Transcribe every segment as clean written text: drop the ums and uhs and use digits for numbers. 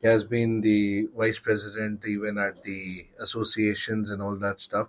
He has been the vice president even at the associations and all that stuff.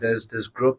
there's this group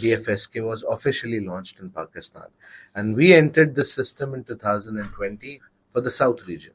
DFSK was officially launched in Pakistan, and we entered the system in 2020 for the South region.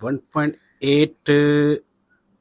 1.8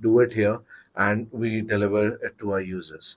do it here and we deliver it to our users.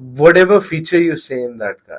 whatever feature you say in that car,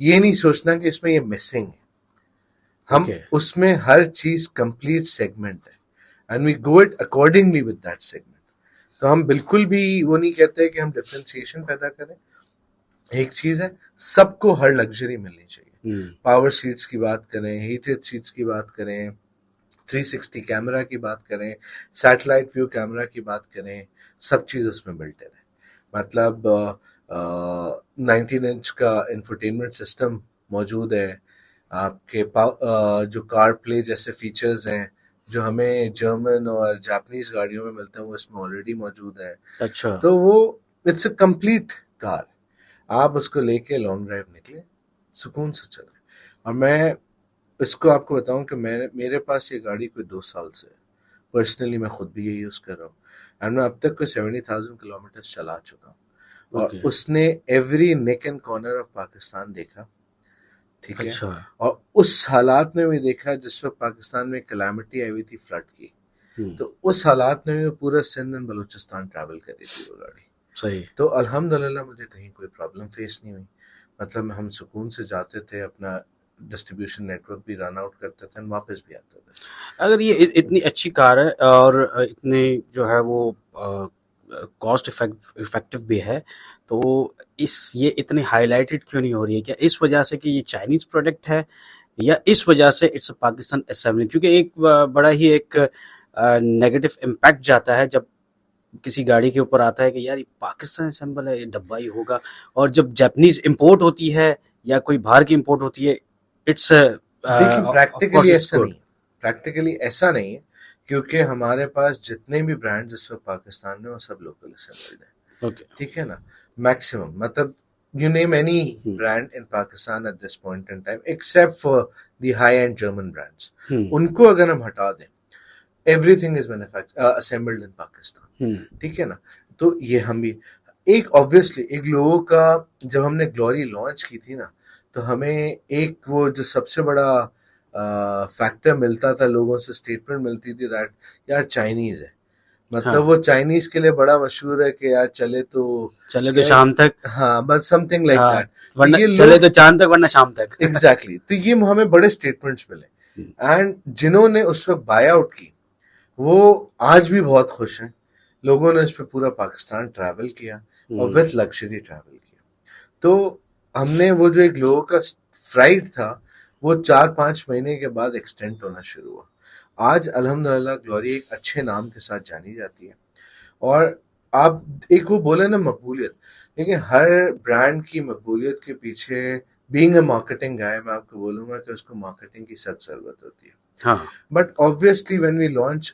یہ نہیں سوچنا کہ اس میں یہ missing ہے. ہم okay اس میں ہر چیز کمپلیٹ سیگمنٹ ہے and we go it accordingly with that segment. تو ہم بالکل بھی وہ نہیں کہتے کہ ہم ڈفرینسیشن پیدا کریں. ایک چیز ہے سب کو ہر لگژری ملنی چاہیے. پاور سیٹس کی بات کریں, ہیٹڈ سیٹس کی بات کریں, 360 کیمرہ کی بات کریں, سیٹلائٹ ویو کیمرہ کی بات کریں, سب چیز اس میں بلٹ ہے. مطلب 19 انچ کا انفرٹینمنٹ سسٹم موجود ہے. آپ کے جو کار پلے جیسے فیچرز ہیں جو ہمیں جرمن اور جاپنیز گاڑیوں میں ملتے ہیں وہ اس میں آلریڈی موجود ہے. اچھا تو وہ اٹس اے کمپلیٹ کار. آپ اس کو لے کے لانگ ڈرائیو نکلے, سکون سے چلیں. اور میں اس کو آپ کو بتاؤں کہ میرے پاس یہ گاڑی کوئی 2 سال سے پرسنلی میں خود بھی یہ یوز کر رہا ہوں اینڈ میں اب تک کوئی 70,000 کلومیٹر چلا چکا ہوں. اور اوکے اس نے every nook and corner of Pakistan دیکھا, ٹھیک ہے, اچھا اور اس حالات میں بھی دیکھا جس وقت پاکستان میں کلیمٹی آئی ہوئی تھی فلڈ کی. تو اس حالات میں بھی پورا سندھ اینڈ بلوچستان ٹریول کر رہی تھی وہ گاڑی. صحیح تو الحمدللہ مجھے کہیں کوئی پرابلم فیس نہیں ہوئی. مطلب ہم سکون سے جاتے تھے, اپنا ڈسٹریبیوشن نیٹ ورک بھی رن آؤٹ کرتے تھے, واپس بھی آتے تھے. اگر یہ اتنی اچھی کار ہے اور اتنی جو ہے وہ کاسٹ افیکٹو بھی ہے تو یہ اتنی ہائی لائٹڈ کیوں نہیں ہو رہی ہے؟ کیا اس وجہ سے کہ یہ چائنیز پروڈکٹ ہے یا اس وجہ سے اٹس پاکستان اسمبلی؟ کیونکہ ایک بڑا ہی ایک نیگیٹو امپیکٹ جاتا ہے جب کسی گاڑی کے اوپر آتا ہے کہ یار یہ پاکستان اسمبل ہے, یہ ڈبہ ہی ہوگا. اور جب جاپنیز امپورٹ ہوتی ہے یا کوئی باہر کی امپورٹ ہوتی ہے اٹس دیکھیں of course it's good. Practically ایسا نہیں ہے کیونکہ ہمارے پاس جتنے بھی برانڈ اس وقت پاکستان میں وہ سب لوکل اسمبلڈ ہیں. اوکے ٹھیک ہے نا, میکسیمم مطلب you name any brand in Pakistan at this point in time except for the high end German brands, ان کو اگر ہم ہٹا دیں everything is assembled in Pakistan. ٹھیک ہے نا, تو یہ ہم بھی ایک آبویسلی ایک لوگوں کا جب ہم نے گلوری لانچ کی تھی نا تو ہمیں ایک وہ جو سب سے بڑا فیکٹر ملتا تھا لوگوں سے, اسٹیٹمنٹ ملتی تھی دیٹ یار چائنیز ہے. مطلب وہ چائنیز کے لیے بڑا مشہور ہے کہ یار چلے تو شام تک, ہاں بس سم تھنگ لائک دیٹ, ورنہ چلے تو چاند تک ورنہ شام تک. ایگزیکٹلی. تو یہ ہمیں بڑے اسٹیٹمنٹس ملے اینڈ جنہوں نے اس وقت بائی آؤٹ کی وہ آج بھی بہت خوش ہیں. لوگوں نے اس پہ پورا پاکستان ٹریول کیا اور وتھ لگژری ٹریول کیا. تو ہم نے وہ جو ایک لوگوں کا فرائڈ تھا وہ 4-5 مہینے کے بعد ایکسٹینڈ ہونا شروع ہوا. آج الحمدللہ گلوری ایک اچھے نام کے ساتھ جانی جاتی ہے. اور آپ ایک وہ بولے نا مقبولیت, دیکھیں ہر برانڈ کی مقبولیت کے پیچھے بینگ اے مارکیٹنگ گائے میں آپ کو بولوں گا کہ اس کو مارکیٹنگ کی سخت ضرورت ہوتی ہے. ہاں but obviously when we launch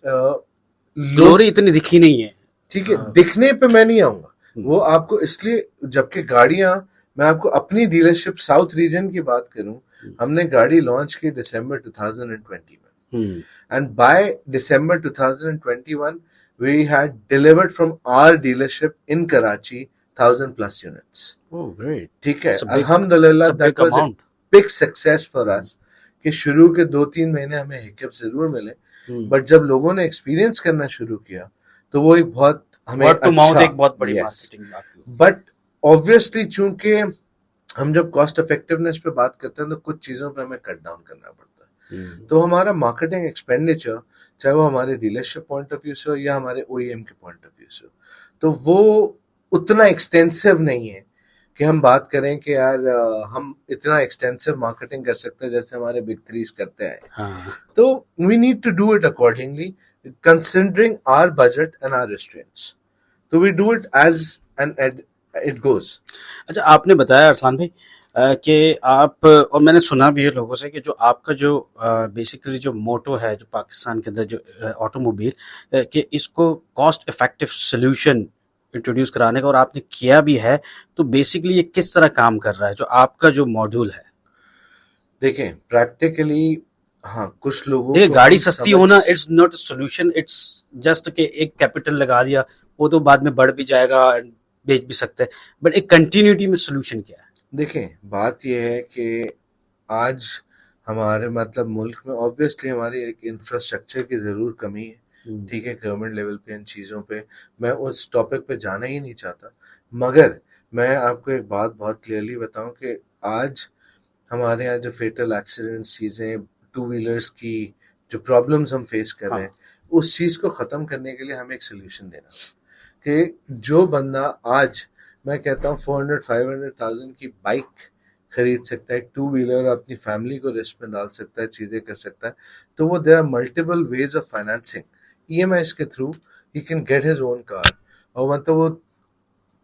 glory اتنی دکھی نہیں ہے. ٹھیک ہے, دکھنے پہ میں نہیں آؤں گا, وہ آپ کو اس لیے جبکہ گاڑیاں میں آپ کو اپنی ڈیلرشپ ساؤتھ ریجن کی بات کروں, ہم نے گاڑی لانچ کی دسمبر 2020 میں and by December 2021 we had delivered from our dealership in Karachi 1,000+ units. Oh, great. ٹھیک ہے, It's a big- الحمدللہ it's a that big was a amount. big success for us کہ شروع کے 2-3 مہینے ہمیں ہیکپ ضرور ملے بٹ جب لوگوں نے ایکسپیرینس کرنا شروع کیا تو وہ ایک بہت ہمیں Word to mouth ایک بہت بڑی Yes. مارکیٹنگ بات ہے. بٹ آبویسلی چونکہ ہم جب کاسٹ افیکٹونیس پہ بات کرتے ہیں تو کچھ چیزوں پہ ہمیں کٹ ڈاؤن کرنا پڑتا ہے. تو ہمارا مارکیٹنگ ایکسپینڈیچر چاہے وہ ہمارے ڈیلرشپ پوائنٹ آف ویو سے ہو یا ہمارے او ای ایم کے پوائنٹ آف ویو سے ہو تو وہ اتنا ایکسٹینسو نہیں ہے کہ ہم بات کریں کہ یار ہم اتنا ایکسٹینسو مارکیٹنگ کر سکتے ہیں جیسے ہمارے بگ تھریز کرتے ہیں. تو we need to do it accordingly considering our budget and our restraints. تو we do it as and it goes. اچھا آپ نے بتایا ارسلان بھائی کہ آپ, اور میں نے سنا بھی ہے لوگوں سے کہ جو آپ کا جو بیسیکلی جو موٹو ہے جو پاکستان کے اندر جو آٹو موبائل کہ اس کو کاسٹ افیکٹو سولوشن انٹروڈیوس کرانے کا, اور آپ نے کیا بھی ہے, تو بیسیکلی یہ کس طرح کام کر رہا ہے جو آپ کا جو ماڈیول ہے؟ دیکھیں پریکٹیکلی ہاں کچھ لوگوں دیکھیں کو گاڑی ہم سستی سمجھ- ہونا it's not a solution, it's just کہ ایک کیپٹل لگا دیا وہ تو بعد میں بڑھ بھی جائے گا, بیچ بھی سکتے ہیں, بٹ ایک کنٹینیوٹی میں سولوشن کیا ہے؟ دیکھیں بات یہ ہے کہ آج ہمارے مطلب ملک میں آبویسلی ہماری ایک انفراسٹرکچر کی ضرور کمی ہے. ٹھیک ہے, گورنمنٹ لیول پہ ان چیزوں پہ میں اس ٹاپک پہ جانا ہی نہیں چاہتا, مگر میں آپ کو ایک بات بہت کلیئرلی بتاؤں کہ آج ہمارے یہاں جو فیٹل ایکسیڈنٹس چیزیں ٹو ویلرس کی جو پرابلمس ہم فیس کر رہے ہیں اس چیز کو ختم کرنے کے لیے ہمیں ایک سولوشن دینا کہ جو بندہ آج میں کہتا ہوں 400-500,000 کی بائک خرید سکتا ہے, ایک ٹو ویلر اپنی فیملی کو رسک میں ڈال سکتا ہے, چیزیں کر سکتا ہے, تو وہ there are multiple ways of financing. E M I کے through he can get his own car, اور مطلب وہ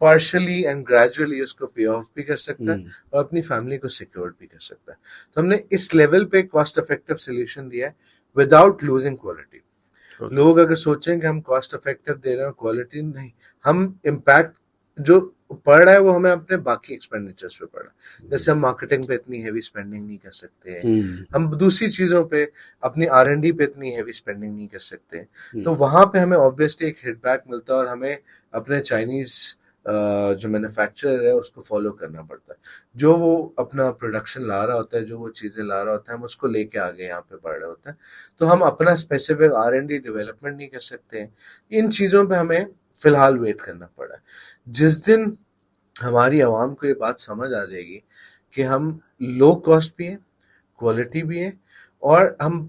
پارشلی اینڈ گریجولی اس کو پے آف بھی کر سکتا ہے اور اپنی فیملی کو سیکیورڈ بھی کر سکتا ہے. تو ہم نے اس لیول پہ کاسٹ افیکٹو سولوشن دیا ہے وداؤٹ لوزنگ کوالٹی. لوگ اگر سوچیں کہ ہم کاسٹ افیکٹو دے رہے ہیں کوالٹی نہیں, ہم امپیکٹ جو پڑ رہا ہے وہ ہمیں اپنے باقی ایکسپینڈیچرز پہ پڑ رہا ہے. جیسے ہم مارکیٹنگ پہ اتنی ہیوی اسپینڈنگ نہیں کر سکتے, ہم دوسری چیزوں پہ اپنی R&D پہ اتنی ہیوی اسپینڈنگ نہیں کر سکتے, تو وہاں پہ ہمیں آبویسلی ایک ہٹ بیک ملتا ہے اور ہمیں اپنے چائنیز جو مینوفیکچرر ہے اس کو فالو کرنا پڑتا ہے. جو وہ اپنا پروڈکشن لا رہا ہوتا ہے, جو وہ چیزیں لا رہا ہوتا ہے, ہم اس کو لے کے آگے یہاں پہ بڑھ رہے ہوتے ہیں. تو ہم اپنا اسپیسیفک R&D ڈیولپمنٹ نہیں کر سکتے. ان چیزوں پہ ہمیں فی الحال ویٹ کرنا پڑا ہے. جس دن ہماری عوام کو یہ بات سمجھ آ جائے گی کہ ہم لو کاسٹ بھی ہیں, کوالٹی بھی ہے, اور ہم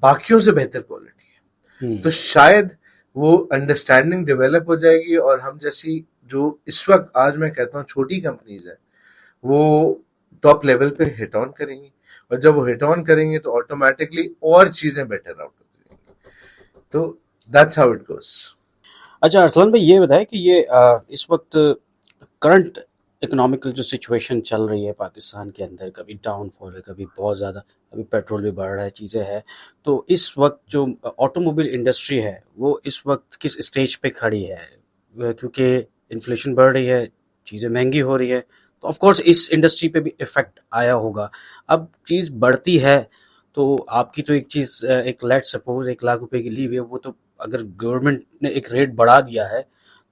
باقیوں سے بہتر کوالٹی ہے, تو شاید وہ انڈرسٹینڈنگ ڈیولپ ہو جائے گی, اور ہم جیسی جو اس وقت آج میں کہتا ہوں چھوٹی کمپنیز ہیں وہ ٹاپ لیول پہ ہٹ آن کریں گی, اور جب وہ ہٹ آن کریں گے تو آٹومیٹکلی اور چیزیں بیٹر آؤٹ ہو جائیں گی. تو دیٹس ہاؤ اٹ گوز. اچھا ارسلان بھائی یہ بتائیں کہ یہ اس وقت کرنٹ اکنامیکل جو سچویشن چل رہی ہے پاکستان کے اندر, کبھی ڈاؤن فال ہے, کبھی بہت زیادہ, ابھی پیٹرول بھی بڑھ رہا ہے, چیزیں ہیں, تو اس وقت جو آٹو موبائل انڈسٹری ہے وہ اس وقت کس اسٹیج پہ کھڑی ہے؟ کیونکہ انفلیشن بڑھ رہی ہے, چیزیں مہنگی ہو رہی ہے, تو آف کورس اس انڈسٹری پہ بھی افیکٹ آیا ہوگا. اب چیز بڑھتی ہے تو آپ کی تو ایک چیز, ایک لیٹ سپوز 1,00,000 روپے کی لیو ہے, وہ تو اگر گورنمنٹ نے ایک ریٹ بڑھا دیا ہے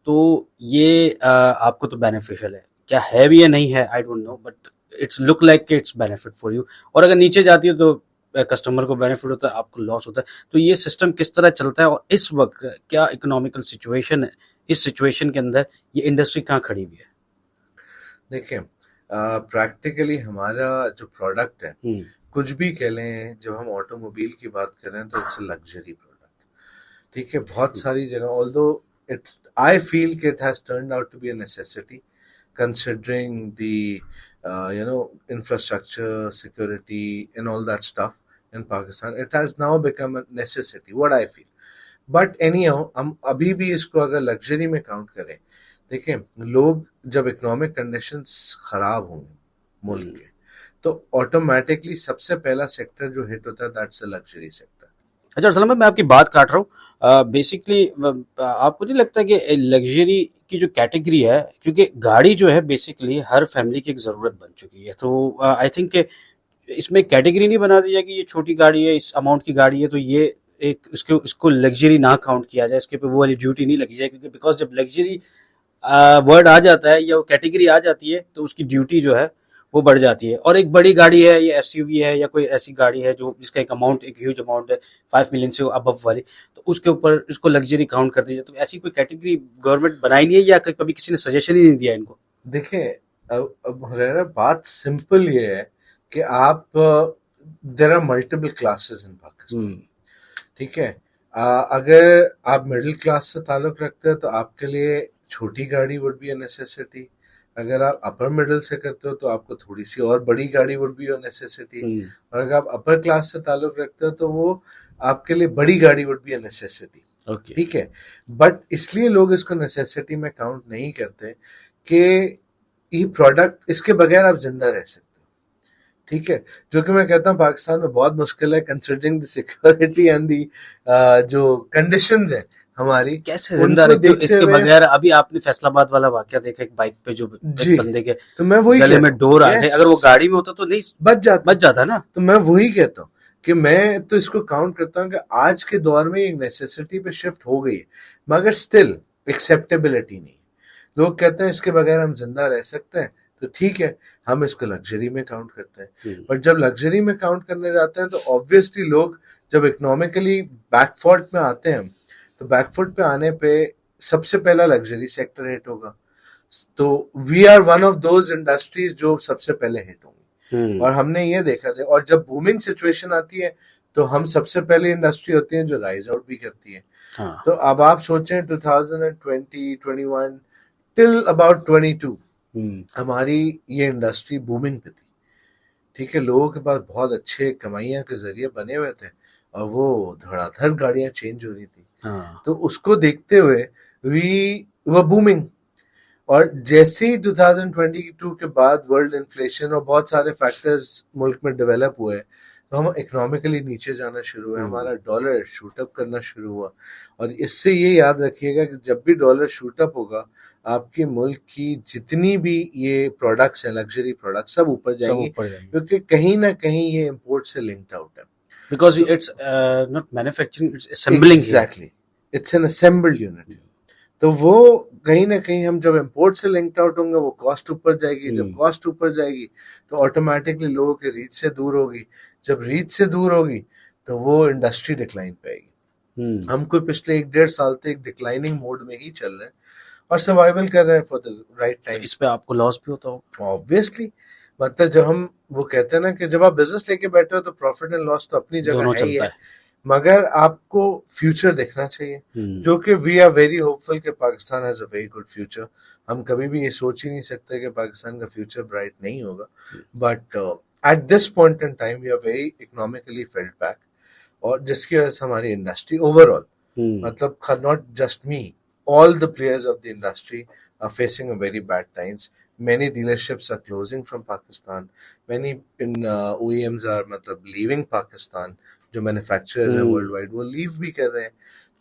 تو یہ آپ کو تو بینیفیشل ہے, کیا ہے بھی یا نہیں ہے I don't know, but it's look like کہ اٹس بینیفٹ فار یو. اور اگر نیچے جاتی ہے تو کسٹمر کو بینیفٹ ہوتا ہے, آپ کو لاس ہوتا ہے. تو یہ سسٹم کس طرح چلتا ہے, اور اس وقت کیا اکنامیکل سچویشن ہے, اس سچویشن کے اندر یہ انڈسٹری کہاں کھڑی ہوئی ہے؟ دیکھیں پریکٹیکلی ہمارا جو پروڈکٹ ہے, کچھ بھی کہہ لیں, جب ہم آٹو موبائل کی بات کریں تو اٹس اے لگژری پروڈکٹ. ٹھیک ہے, بہت ساری جگہ although I feel کہ it has turned out to be a necessity considering the infrastructure, security and all that stuff in Pakistan. It has now become a necessity, what I feel. But anyhow, ہم ابھی بھی اس کو اگر luxury میں count کریں, دیکھیں لوگ جب اکنامک کنڈیشنز خراب ہوں گے ملک کے, تو آٹومیٹکلی سب سے پہلا سیکٹر جو ہٹ ہوتا ہے دیٹس اے لگژری سیکٹر. اچھا ارسلان بھائی, میں آپ کی بات کاٹ رہا ہوں. بیسکلی آپ کو نہیں لگتا کہ لگژری کی جو کیٹیگری ہے, کیونکہ گاڑی جو ہے بیسکلی ہر فیملی کی ایک ضرورت بن چکی ہے, تو آئی تھنک کہ اس میں کیٹیگری نہیں بنا دی جائے کہ یہ چھوٹی گاڑی ہے, اس اماؤنٹ کی گاڑی ہے, تو یہ ایک اس کو لگژری نہ کاؤنٹ کیا جائے, اس کے اوپر وہ والی ڈیوٹی نہیں لگی جائے, کیونکہ بیکاز جب لگژری ورڈ آ جاتا ہے یا وہ کیٹیگری آ جاتی ہے تو اس کی ڈیوٹی جو ہے وہ بڑھ جاتی ہے. اور ایک بڑی گاڑی ہے یا ایس یو وی ہے یا کوئی ایسی گاڑی ہے جو جس کا ایک اماؤنٹ, ایک ہیوج اماؤنٹ ہے 5 ملین سے ابو والی, تو اس کے اوپر اس کو لگژری کاؤنٹ کر دیجیے. تو ایسی کوئی کیٹیگری گورنمنٹ بنائی نہیں ہے یا کبھی کسی نے سجیشن ہی نہیں دیا ان کو؟ دیکھیں اب بات سمپل یہ ہے کہ آپ دیر آر ملٹیپل کلاسز ان پاکستان. ٹھیک ہے, اگر آپ مڈل کلاس سے تعلق رکھتے ہیں تو آپ کے لیے چھوٹی گاڑی وڈ بی اے نیسیسٹی. اگر آپ اپر مڈل سے کرتے ہو تو آپ کو تھوڑی سی اور بڑی گاڑی وڈ بی اے نیسیسٹی. اور اگر آپ اپر کلاس سے تعلق رکھتے ہو تو وہ آپ کے لیے بڑی گاڑی وڈ بی اے نیسیسٹی. ٹھیک ہے, بٹ اس لیے لوگ اس کو نیسیسٹی میں کاؤنٹ نہیں کرتے کہ یہ پروڈکٹ, اس کے بغیر آپ زندہ رہ سکتے. ٹھیک ہے, جو کہ میں کہتا ہوں پاکستان میں بہت مشکل ہے considering the security and the جو کنڈیشنز ہیں ہماری, کیسے زندہ رہتے ہو اس کے بغیر. ابھی آپ نے فیصل آباد والا واقعہ دیکھا, ایک بائک پہ جو بندے کے گلے میں ڈور آ گئے, اگر وہ گاڑی میں ہوتا تو نہیں بچ جاتا نا. تو میں وہی کہتا ہوں کہ میں تو اس کو کاؤنٹ کرتا ہوں کہ آج کے دور میں ایک نیسیسٹی پہ شفٹ ہو گئی ہے, مگر اسٹل ایکسیپٹیبلٹی نہیں. لوگ کہتے ہیں اس کے بغیر ہم زندہ رہ سکتے ہیں, تو ٹھیک ہے ہم اس کو لگژری میں کاؤنٹ کرتے ہیں. بٹ جب لگژری میں کاؤنٹ کرنے جاتے ہیں تو آبویسلی لوگ جب اکنامکلی بیک فوٹ میں آتے ہیں, تو بیک فوٹ پہ آنے پہ سب سے پہلا لگژری سیکٹر ہٹ ہوگا. تو we are one of those industries جو سب سے پہلے ہٹ ہوں گی. اور ہم نے یہ دیکھا تھا. اور جب بومنگ سچویشن آتی ہے تو ہم سب سے پہلے انڈسٹری ہوتی ہے جو رائز آؤٹ بھی کرتی ہے. ہاں تو اب آپ سوچیں 2020 21 ٹل اباؤٹ 22 ہماری یہ انڈسٹری بومنگ پہ تھی. ٹھیک ہے, لوگوں کے پاس بہت اچھے کمائیاں کے ذریعے بنے ہوئے تھے اور وہ دھڑا دھڑ گاڑیاں چینج ہو رہی تھی. ہاں تو اس کو دیکھتے ہوئے وی بومنگ. اور جیسے ہی 2022 کے بعد ورلڈ انفلیشن اور بہت سارے فیکٹرز ملک میں ڈیولپ ہوئے تو ہم اکنامیکلی نیچے جانا شروع ہوئے, ہمارا ڈالر شوٹ اپ کرنا شروع ہوا. اور اس سے یہ یاد رکھیے گا کہ جب بھی ڈالر شوٹ اپ ہوگا آپ کے ملک کی جتنی بھی یہ پروڈکٹس ہیں, لگژری پروڈکٹس, سب اوپر جائیں سب گی, اوپر جائیں گے کیونکہ کہیں نہ کہیں یہ امپورٹ سے لنکڈ آؤٹ ہے. بیکاز تو it's not manufacturing, it's assembling here. Exactly it's an assembled unit. تو وہ کہیں نہ کہیں ہم جب امپورٹ سے لنکڈ آؤٹ ہوں گے وہ کاسٹ اوپر جائے گی. جب کاسٹ اوپر جائے گی تو آٹومیٹکلی لوگوں کی ریچ سے دور ہوگی. جب ریچ سے دور ہوگی تو وہ انڈسٹری ڈکلائن پہ آئے گی. ہم کوئی پچھلے 1-1.5 سال سے ایک ڈکلائننگ موڈ میں ہی چل رہے ہیں اور سروائیول کر رہے ہیں فار دا رائٹ تو ٹائم. اس پہ آپ کو لاس بھی ہوتا ہوگا. آبویسلی, مطلب جب ہم وہ کہتے ہیں نا کہ جب آپ بزنس لے کے بیٹھے ہو تو پروفٹ اینڈ لاس تو اپنی جگہ دونوں ہے ہی چلتا ہے, مگر آپ کو فیوچر دیکھنا چاہیے, ہے. جو کہ وی آر ویری ہوپ فل کہ Pakistan has a very good future. ہم کبھی بھی یہ سوچ ہی نہیں سکتے کہ پاکستان کا فیوچر برائٹ نہیں ہوگا, but at this point in time we are very economically field back. اور جس کی وجہ سے ہماری انڈسٹری اوور آل, مطلب not just me, all the players of the industry are facing a very bad times. Many dealerships are closing from Pakistan. Many OEMs are leaving Pakistan. جو manufacturers ہیں world wide وہ لیو بھی کر رہے ہیں.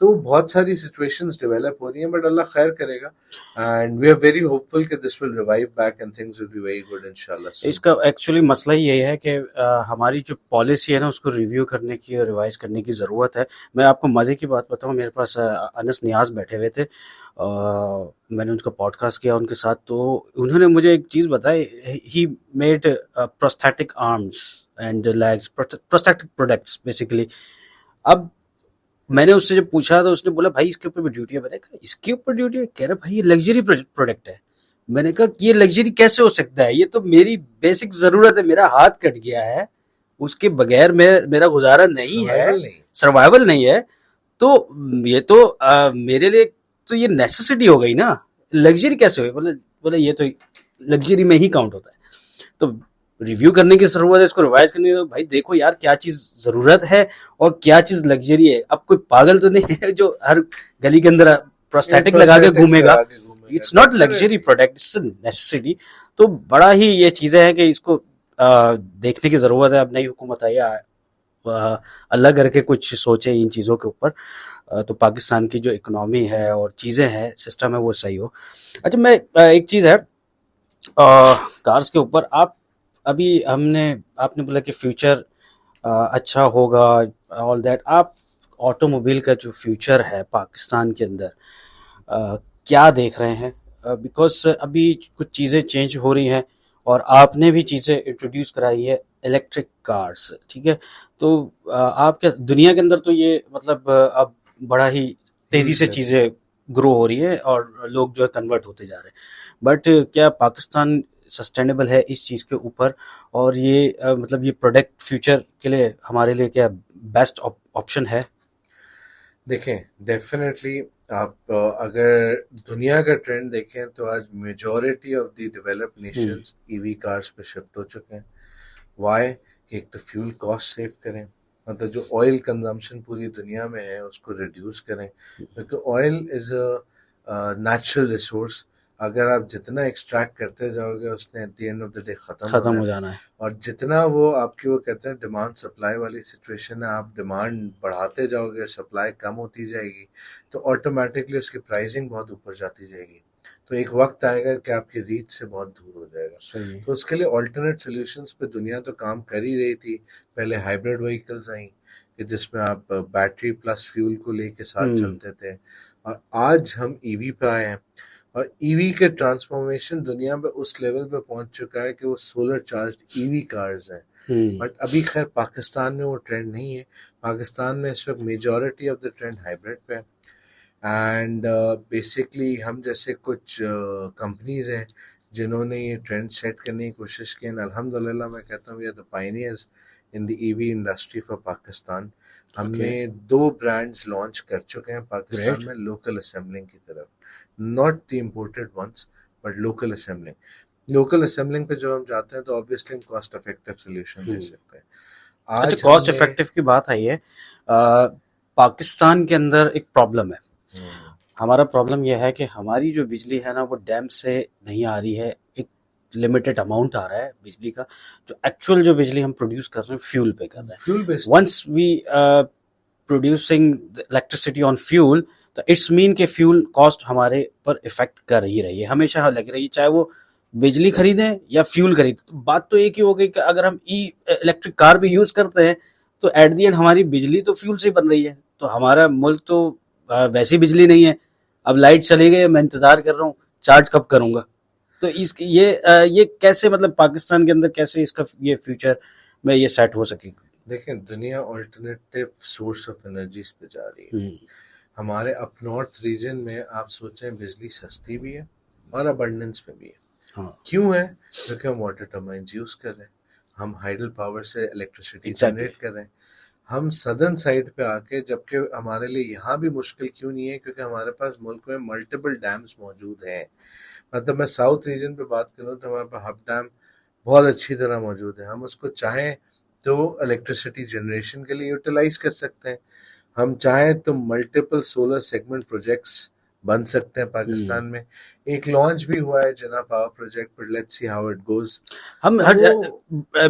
تو بہت ساری سچویشنز ڈیولپ ہو رہی ہیں, بٹ اللہ خیر کرے گا. And we are very hopeful کہ this will revive back and things will be very good انشاءاللہ. اس کا ایکچولی مسئلہ یہ ہے کہ ہماری جو پالیسی ہے نا اس کو ریویو کرنے کی اور ریوائز کرنے کی ضرورت ہے. میں آپ کو مزے کی بات بتاؤں, میرے پاس انس نیاز بیٹھے ہوئے تھے, میں نے ان کا پوڈ کاسٹ کیا ان کے ساتھ, تو انہوں نے مجھے ایک چیز بتائی. He made prosthetic arms and legs, prosthetic products basically. اب میں نے اس سے جب پوچھا تو اس نے بولا بھائی اس کے اوپر بھی ڈیوٹی ہے. میں نے کہا اس کے اوپر ڈیوٹی ہے؟ کہہ رہے بھائی یہ لگژری پروڈکٹ ہے. میں نے کہا کہ یہ لگژری کیسے ہو سکتا ہے, یہ تو میری بیسک ضرورت ہے, میرا ہاتھ کٹ گیا ہے, اس کے بغیر میرا گزارا نہیں ہے, سروائیول نہیں ہے, تو یہ تو میرے لیے تو یہ نیسیسٹی ہو گئی نا, لگژری کیسے ہوئی؟ بولے یہ تو لگژری میں ہی کاؤنٹ ہوتا ہے. تو ریویو کرنے کی ضرورت ہے, اس کو ریوائز کرنے کی. بھائی دیکھو یار کیا چیز ضرورت ہے اور کیا چیز لگژری ہے. اب کوئی پاگل تو نہیں ہے جو ہر گلی کے اندر پروستھیٹک لگا کے گھومے گا. It's not luxury product, it's necessity. تو بڑا ہی یہ چیزیں ہیں کہ اس کو دیکھنے کی ضرورت ہے. اب نئی حکومت آئی, اللہ کر کے کچھ سوچے ان چیزوں کے اوپر, تو پاکستان کی جو اکنامی ہے اور چیزیں ہیں, سسٹم ہے, وہ صحیح ہو. اچھا میں ایک چیز ہے کارز کے اوپر, ابھی آپ نے بولا کہ فیوچر اچھا ہوگا آل دیٹ. آپ آٹو موبائل کا جو فیوچر ہے پاکستان کے اندر کیا دیکھ رہے ہیں؟ بیکاز ابھی کچھ چیزیں چینج ہو رہی ہیں اور آپ نے بھی چیزیں انٹروڈیوس کرائی ہے, الیکٹرک کارز, ٹھیک ہے. تو آپ کے دنیا کے اندر تو یہ مطلب اب بڑا ہی تیزی سے چیزیں گرو ہو رہی ہیں اور لوگ جو ہے کنورٹ ہوتے جا رہے ہیں, بٹ کیا پاکستان سسٹینیبل ہے اس چیز کے اوپر؟ اور یہ مطلب یہ پروڈکٹ فیوچر کے لیے ہمارے لیے کیا بیسٹ آپشن ہے؟ دیکھیں ڈیفینیٹلی آپ اگر دنیا کا ٹرینڈ دیکھیں تو آج majority of the developed nations E V cars پہ شفٹ ہو چکے ہیں. وائی؟ کہ ایک تو فیول کاسٹ سیو کریں, مطلب جو آئل کنزمپشن پوری دنیا میں ہے اس کو ریڈیوس کریں, کیونکہ oil is a natural resource. اگر آپ جتنا ایکسٹریکٹ کرتے جاؤ گے اس نے at the end of the day ختم ہو جانا ہے. اور جتنا وہ آپ کی وہ کہتے ہیں ڈیمانڈ سپلائی والی سچویشن ہے, آپ ڈیمانڈ بڑھاتے جاؤ گے, سپلائی کم ہوتی جائے گی, تو آٹومیٹکلی اس کی پرائزنگ بہت اوپر جاتی جائے گی. تو ایک وقت آئے گا کہ آپ کی ریچ سے بہت دور ہو جائے گا. تو اس کے لیے آلٹرنیٹ سولوشنس پہ دنیا تو کام کر ہی رہی تھی. پہلے ہائیبرڈ وہیکلز آئیں کہ جس میں آپ بیٹری پلس فیول کو لے کے ساتھ چلتے تھے, اور آج ہم ای وی پہ آئے ہیں. اور ای وی کے ٹرانسفارمیشن دنیا میں اس لیول پہ پہنچ چکا ہے کہ وہ سولر چارجڈ ای وی کارز ہیں. بٹ ابھی خیر پاکستان میں وہ ٹرینڈ نہیں ہے. پاکستان میں اس وقت majority of the trend hybrid پہ ہے. اینڈ بیسکلی ہم جیسے کچھ کمپنیز ہیں جنہوں نے یہ ٹرینڈ سیٹ کرنے کی کوشش کی. الحمدللہ میں کہتا ہوں we are the pioneers in the E V industry for Pakistan. ہم اوکے. نے 2 برانڈز لانچ کر چکے ہیں پاکستان گریٹ. میں لوکل اسمبلنگ کی طرف, not the imported ones but local assembling. Local assembling پہ جب ہم جاتے ہیں تو obviously ہم کاسٹ افیکٹو سولوشن دے سکتے ہیں. اچھا, آج کاسٹ ہم نے افیکٹو کی بات آئی ہے. پاکستان کے اندر ایک پرابلم ہے. ہمارا پرابلم یہ ہے کہ ہماری جو بجلی ہے نا وہ ڈیم سے نہیں آ رہی ہے. ایک لمیٹڈ اماؤنٹ آ رہا ہے بجلی کا. جو ایکچوئل جو بجلی ہم پروڈیوس کر رہے ہیں فیول پہ کر رہے ہیں. Fuel based ones we producing electricity on fuel تو اٹس مین کہ فیول کاسٹ ہمارے پر افیکٹ کر ہی رہی ہے, ہمیشہ لگ رہی ہے, چاہے وہ بجلی خریدیں یا فیول خریدیں. تو بات تو ایک ہی ہو گئی کہ اگر ہم الیکٹرک کار بھی یوز کرتے ہیں تو ایٹ دی اینڈ ہماری بجلی تو فیول سے ہی بن رہی ہے. تو ہمارا ملک تو ویسی بجلی نہیں ہے. اب لائٹ چلی گئی, میں انتظار کر رہا ہوں چارج کب کروں گا. تو اس یہ کیسے مطلب پاکستان کے اندر کیسے اس کا یہ فیوچر میں یہ سیٹ ہو سکے گا؟ دیکھیں دنیا آلٹرنیٹیو سورس آف انرجیز پہ جا رہی ہے. ہمارے اپ نارتھ ریجن میں آپ سوچیں بجلی سستی بھی ہے اور ابنڈنس میں بھی ہے. ہاں, کیوں ہے؟ کیونکہ ہم واٹر ٹربائنز یوز کر رہے ہیں, ہم ہائیڈل پاور سے الیکٹریسٹی ایگزیکٹلی. جنریٹ کر رہے ہیں. ہم سدرن سائڈ پہ آ کے, جبکہ ہمارے لیے یہاں بھی مشکل کیوں نہیں ہے, کیونکہ ہمارے پاس ملک میں ملٹیپل ڈیمز موجود ہیں. مطلب میں ساؤتھ ریجن پہ بات کروں تو ہمارے پاس ہب ڈیم بہت اچھی طرح موجود ہے. ہم اس کو چاہیں تو الیکٹریسٹی جنریشن کے لیے یوٹیلائز کر سکتے ہیں, ہم چاہیں تو ملٹیپل سولر سیگمنٹ پروجیکٹس بن سکتے ہیں پاکستان میں. ایک لانچ بھی ہوا ہے جنا power project, per let's see how it goes. ہم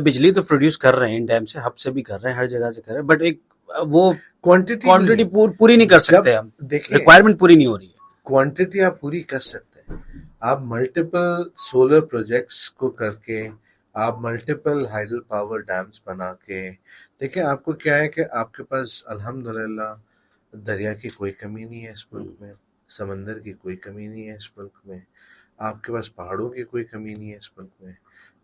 بجلی تو پروڈیوس کر رہے ہیں ڈیم سے, ہب سے بھی کر رہے ہیں, ہر جگہ سے کر رہے ہیں, بٹ ایک وہ کوانٹٹی پوری نہیں کر سکتے. ہم دیکھیں ریکوائرمنٹ پوری نہیں ہو رہی ہے. کوانٹٹی آپ پوری کر سکتے ہیں, آپ ملٹیپل سولر پروجیکٹس کو کر کے, آپ ملٹیپل ہائیڈل پاور ڈیمز بنا کے. دیکھیں آپ کو کیا ہے کہ آپ کے پاس الحمدللہ دریا کی کوئی کمی نہیں ہے اس ملک میں, سمندر کی کوئی کمی نہیں ہے اس ملک میں, آپ کے پاس پہاڑوں کی کوئی کمی نہیں ہے اس ملک میں.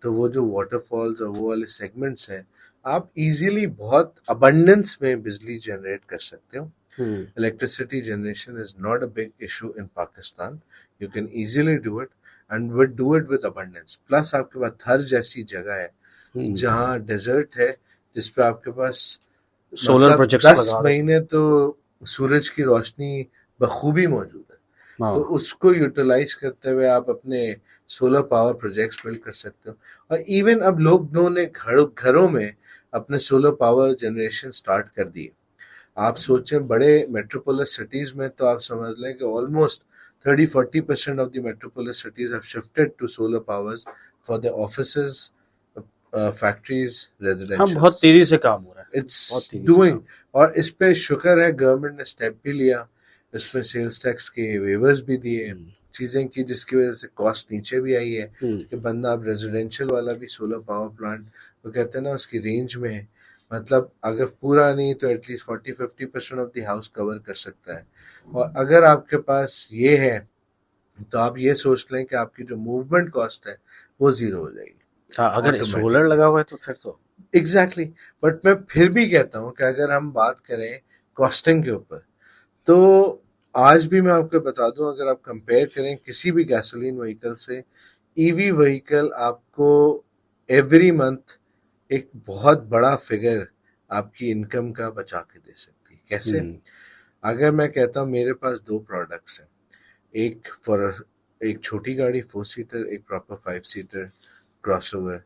تو وہ جو واٹر فالز اور وہ والے سیگمنٹس ہیں, آپ ایزیلی بہت ابنڈنس میں بجلی جنریٹ کر سکتے ہو. Electricity generation is not a big issue in Pakistan. You can easily do it and would do it with abundance. Plus آپ کے پاس تھر جیسی جگہ ہے جہاں ڈیزرٹ ہے, جس پہ آپ کے پاس سولر پروجیکٹس 10 مہینے تو سورج کی روشنی بخوبی موجود ہے. تو اس کو یوٹیلائز کرتے ہوئے آپ اپنے سولر پاور پروجیکٹس بلڈ کر سکتے ہو. اور ایون اب لوگوں نے گھروں میں اپنے سولر پاور جنریشن سٹارٹ کر دیے. آپ سوچیں بڑے میٹروپولس سٹیز میں تو آپ سمجھ لیں کہ almost 30-40% of the metropolis cities have shifted to solar powers for the offices, factories, residential. بہت تیزی سے کام ہو رہا ہے. اٹس ڈوئنگ, اور اس پہ شکر ہے گورنمنٹ نے اسٹیپ بھی لیا, اس میں سیلز ٹیکس کے ویورز بھی دیے, چیزیں کی جس کی وجہ سے کاسٹ نیچے بھی آئی ہے. کہ بندہ اب ریزیڈینشل والا بھی سولر پاور پلانٹ, وہ کہتے ہیں نا اس کی رینج میں ہے, مطلب اگر پورا نہیں تو at least 40-50% of the house cover کر سکتا ہے. اور اگر آپ کے پاس یہ ہے تو آپ یہ سوچ لیں کہ آپ کی جو موومنٹ کاسٹ ہے وہ زیرو ہو جائے گی. اگر سولر لگا ہوا ہے تو پھر تو ایگزیکٹلی. بٹ میں پھر بھی کہتا ہوں کہ اگر ہم بات کریں کاسٹنگ کے اوپر, تو آج بھی میں آپ کو بتا دوں, اگر آپ کمپیئر کریں کسی بھی گیسولین وہیکل سے, ای وی وہیکل آپ کو ایوری منتھ ایک بہت بڑا فگر آپ کی انکم کا بچا کے دے سکتی ہے. کیسے؟ اگر میں کہتا ہوں میرے پاس 2 پروڈکٹس ہیں, ایک چھوٹی گاڑی 4 سیٹر, ایک پراپر 5 سیٹر کراس اوور,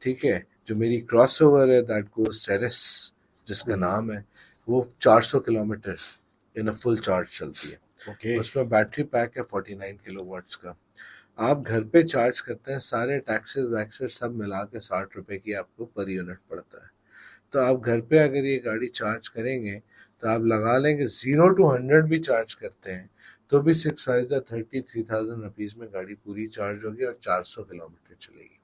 ٹھیک ہے, جو میری کراس اوور ہے دیٹ گوز سیرس جس کا نام ہے, وہ 400 کلومیٹر ان اے فل چارج چلتی ہے. اس میں بیٹری پیک ہے 49 کلو واٹس کا. آپ گھر پہ چارج کرتے ہیں, سارے ٹیکسز ویکسز سب ملا کے 60 روپے کی آپ کو پر یونٹ پڑتا ہے. تو آپ گھر پہ اگر یہ گاڑی چارج کریں گے تو آپ لگا لیں کہ 0 to 100 بھی چارج کرتے ہیں تو بھی 6,33,000 روپیز میں گاڑی پوری چارج ہوگی اور 400 کلومیٹر چلے گی.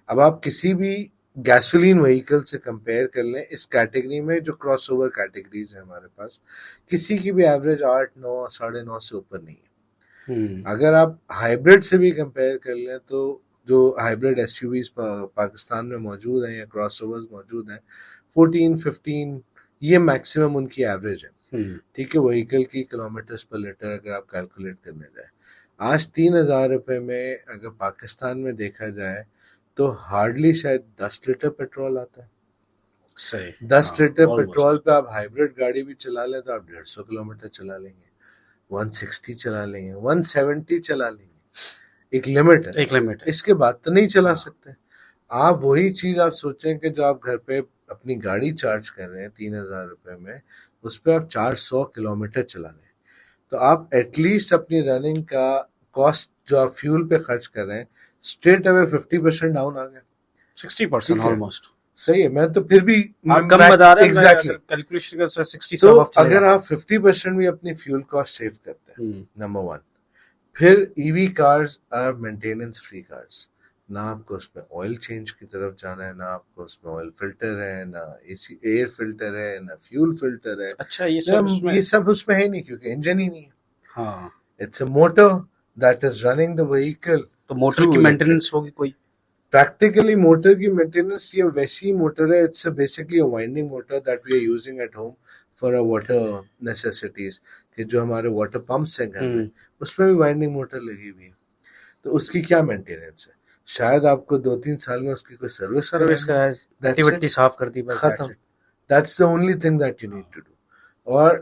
اب آپ کسی بھی گیسولین وہیکل سے کمپیئر کر لیں اس کیٹیگری میں, جو کراس اوور کیٹیگریز ہیں ہمارے پاس, کسی کی بھی ایوریج 8-9 9.5 سے اوپر نہیں ہے. اگر آپ ہائیبرڈ سے بھی کمپیئر کر لیں تو جو ہائیبرڈ ایس یو ویز پاکستان میں موجود ہیں یا کراس اوورز موجود ہیں 14-15, یہ میکسیمم ان کی ایوریج ہے. ٹھیک ہے, وہیکل کی کلومیٹرز پر لیٹر اگر آپ کیلکولیٹ کرنے جائیں. آج 3,000 روپے میں اگر پاکستان میں دیکھا جائے تو ہارڈلی شاید 10 لیٹر پیٹرول آتا ہے. صحیح. 10 لیٹر almost. پیٹرول پہ آپ ہائیبریڈ گاڑی بھی چلا لیں تو آپ 150 کلومیٹر چلا لیں گے, 160 چلا لیں گے, 170 چلا لیں گے. ایک لمٹ ہے, ایک لمٹ ہے. اس کے بعد تو نہیں چلا سکتے. آپ وہی چیز آپ سوچیں کہ جو آپ گھر پہ اپنی گاڑی چارج کر رہے ہیں 3,000 روپے میں, اس پہ آپ 400 کلومیٹر چلا لیں تو آپ ایٹ لیسٹ اپنی رننگ کا کاسٹ جو آپ فیول پہ خرچ کر رہے ہیں اسٹریٹ اوے 50% ڈاؤن آ گیا. 60% ٹھیک ہے, almost. صحیح ہے. میں تو پھر بھی آپ کم بتا رہے ہیں, ایگزیکٹلی. کیلکولیشن کا 60 تو آف چلے اگر گا. آپ 50% بھی اپنی فیول کاسٹ سیو کرتے ہیں, ہوں. Number one. پھر E V cars are maintenance free cars. نہ آپ کو اس میں آئل چینج کی طرف جانا ہے, نہ آپ کو اس میں آئل فلٹر ہے, نہ اے سی ایئر فلٹر ہے, نہ فیول فلٹر ہے. اچھا یہ سب اس میں, یہ سب اس میں ہے نہیں کیونکہ انجن ہی نہیں ہے. ہاں, it's a motor that is running the vehicle. تو موٹر کی مینٹیننس ہوگی کوئی؟ پریکٹیکلی موٹر کی مینٹیننس یہ ویسی موٹر ہے, it's basically winding motor that we are using at home for water necessities, کہ جو ہمارے واٹر پمپس ہیں گھر میں اس میں بھی وائنڈنگ موٹر لگی ہوئی ہے. تو اس کی کیا مینٹیننس ہے؟ شاید آپ کو 2-3 سال میں اس کی کوئی سروس ایکٹیویٹی صاف کر دی, بس ختم. That's the only thing that you need to do. اور